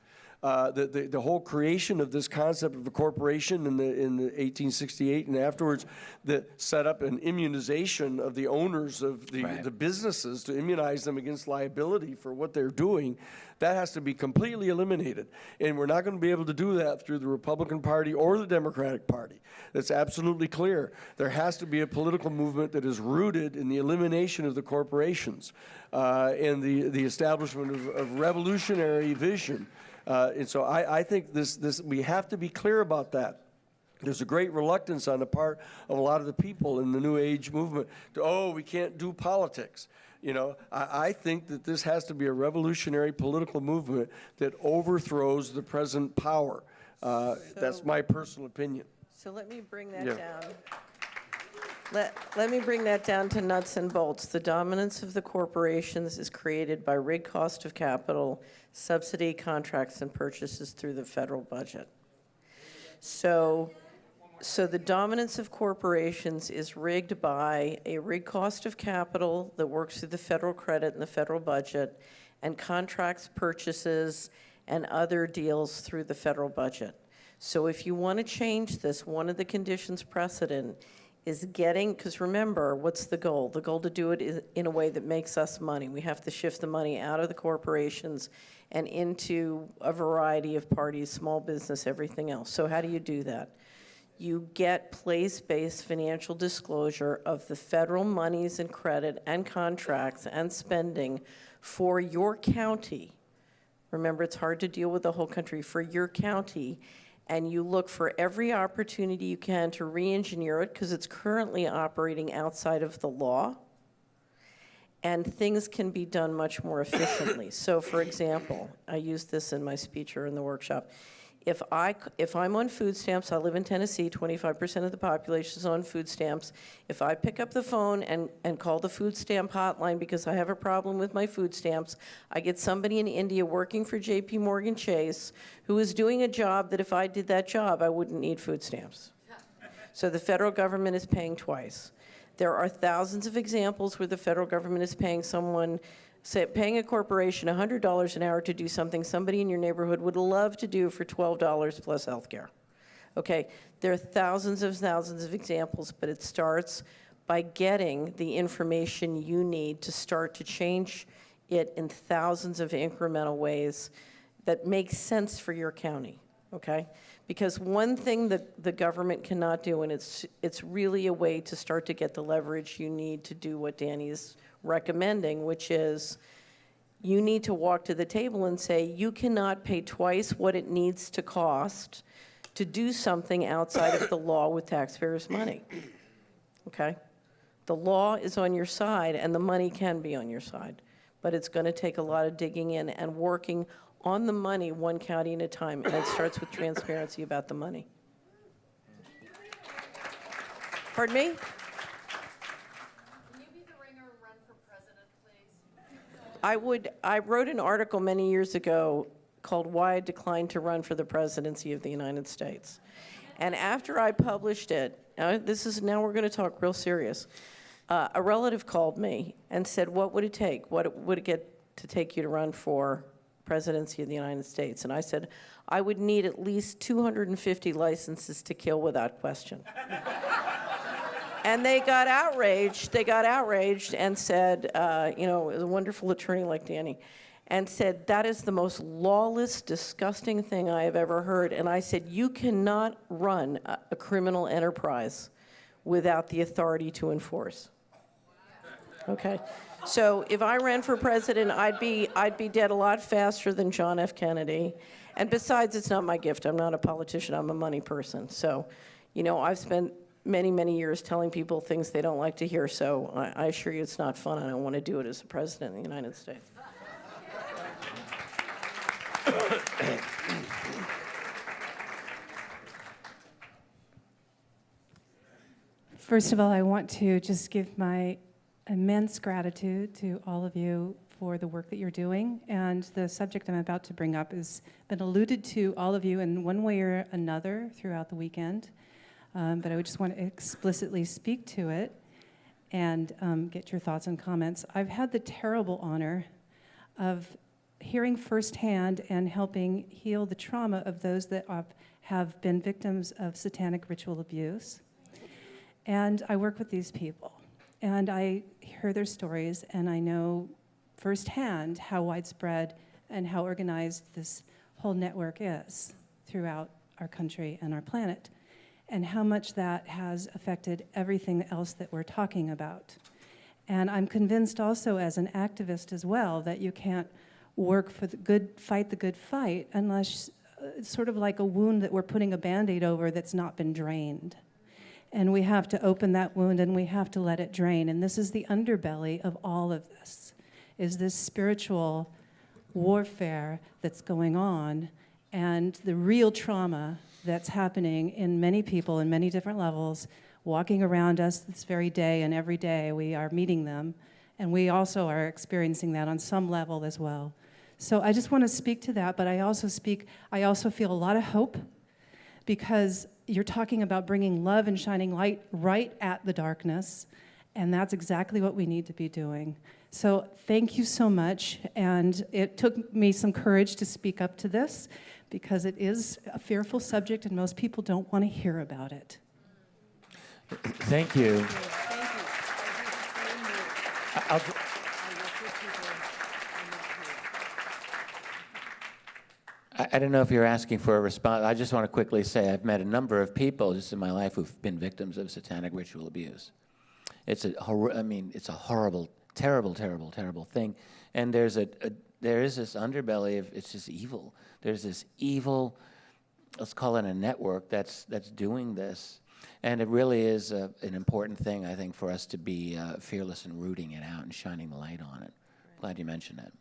The whole creation of this concept of a corporation in the 1868 and afterwards that set up an immunization of the owners of the businesses to immunize them against liability for what they're doing, that has to be completely eliminated. And we're not going to be able to do that through the Republican Party or the Democratic Party. That's absolutely clear. There has to be a political movement that is rooted in the elimination of the corporations and the establishment of revolutionary vision. And so I think this we have to be clear about that. There's a great reluctance on the part of a lot of the people in the New Age movement to, we can't do politics. You know, I think that this has to be a revolutionary political movement that overthrows the present power. That's my personal opinion. So let me bring that down. Let me bring that down to nuts and bolts. The dominance of the corporations is created by rigged cost of capital, subsidy, contracts, and purchases through the federal budget. So the dominance of corporations is rigged by a rigged cost of capital that works through the federal credit and the federal budget, and contracts, purchases, and other deals through the federal budget. So if you want to change this, one of the conditions precedent is because remember, what's the goal? The goal to do it is in a way that makes us money. We have to shift the money out of the corporations and into a variety of parties, small business, everything else. So how do you do that? You get place-based financial disclosure of the federal monies and credit and contracts and spending for your county. Remember, it's hard to deal with the whole country. For your county, and you look for every opportunity you can to re-engineer it because it's currently operating outside of the law, and things can be done much more efficiently. So, for example, I used this in my speech or in the workshop. If I'm on food stamps, I live in Tennessee, 25% of the population is on food stamps. If I pick up the phone and call the food stamp hotline because I have a problem with my food stamps, I get somebody in India working for JP Morgan Chase who is doing a job that if I did that job, I wouldn't need food stamps. So the federal government is paying twice. There are thousands of examples where the federal government is paying paying a corporation $100 an hour to do something somebody in your neighborhood would love to do for $12 plus health care. Okay, there are thousands of examples, but it starts by getting the information you need to start to change it in thousands of incremental ways that make sense for your county, okay? Because one thing that the government cannot do, and it's really a way to start to get the leverage you need to do what Danny is recommending, which is you need to walk to the table and say you cannot pay twice what it needs to cost to do something outside of the law with taxpayers' money, okay? The law is on your side and the money can be on your side, but it's going to take a lot of digging in and working on the money one county at a time, and it starts with transparency about the money. Pardon me? I wrote an article many years ago called Why I Declined to Run for the Presidency of the United States. And after I published it, now we're going to talk real serious. A relative called me and said, what would it take? What would it get to take you to run for presidency of the United States? And I said, I would need at least 250 licenses to kill without question. And they got outraged and said, it was a wonderful attorney like Danny, and said, that is the most lawless, disgusting thing I have ever heard. And I said, you cannot run a criminal enterprise without the authority to enforce. Okay? So if I ran for president, I'd be dead a lot faster than John F. Kennedy. And besides, it's not my gift. I'm not a politician. I'm a money person. So, I've spent many, many years telling people things they don't like to hear. So I assure you it's not fun. I don't want to do it as the president of the United States. First of all, I want to just give my immense gratitude to all of you for the work that you're doing. And the subject I'm about to bring up has been alluded to all of you in one way or another throughout the weekend. But I would just want to explicitly speak to it and get your thoughts and comments. I've had the terrible honor of hearing firsthand and helping heal the trauma of those that have been victims of satanic ritual abuse. And I work with these people, and I hear their stories, and I know firsthand how widespread and how organized this whole network is throughout our country and our planet, and how much that has affected everything else that we're talking about. And I'm convinced also as an activist as well that you can't work for the good fight unless it's sort of like a wound that we're putting a Band-Aid over that's not been drained. And we have to open that wound and we have to let it drain. And this is the underbelly of all of this, is this spiritual warfare that's going on and the real trauma that's happening in many people in many different levels, walking around us this very day, and every day we are meeting them, and we also are experiencing that on some level as well. So I just want to speak to that, but I also feel a lot of hope, because you're talking about bringing love and shining light right at the darkness, and that's exactly what we need to be doing. So thank you so much, and it took me some courage to speak up to this, because it is a fearful subject and most people don't want to hear about it. Thank you. I don't know if you're asking for a response. I just want to quickly say I've met a number of people just in my life who've been victims of satanic ritual abuse. It's a horrible, terrible, terrible, terrible thing. And there is this underbelly of, it's just evil. There's this evil, let's call it a network that's doing this. And it really is an important thing, I think, for us to be fearless in rooting it out and shining the light on it. Glad you mentioned it.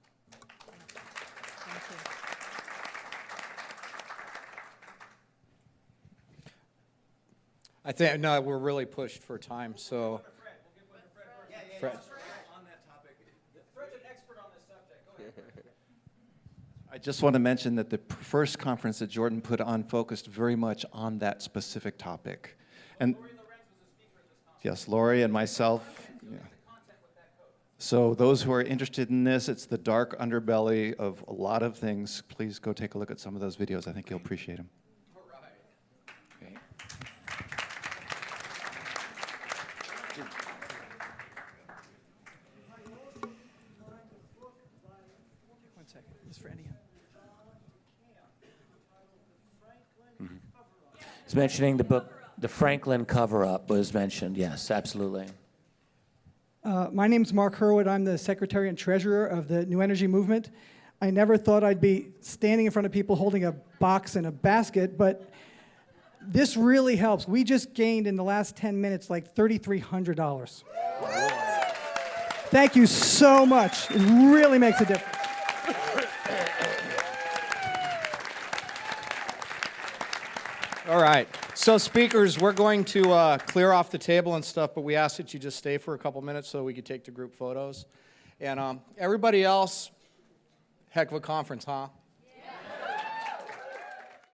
I think, no, we're really pushed for time, so. Fred. I just want to mention that the first conference that Jordan put on focused very much on that specific topic. And yes, Lori and myself. Yeah. So those who are interested in this, it's the dark underbelly of a lot of things. Please go take a look at some of those videos. I think you'll appreciate them. It's mentioning the book, The Franklin Cover-Up was mentioned. Yes, absolutely. My name's Mark Hurwood. I'm the Secretary and Treasurer of the New Energy Movement. I never thought I'd be standing in front of people holding a box and a basket, but this really helps. We just gained in the last 10 minutes like $3,300. Thank you so much. It really makes a difference. All right. So speakers, we're going to clear off the table and stuff, but we ask that you just stay for a couple minutes so we can take the group photos. And everybody else, heck of a conference, huh?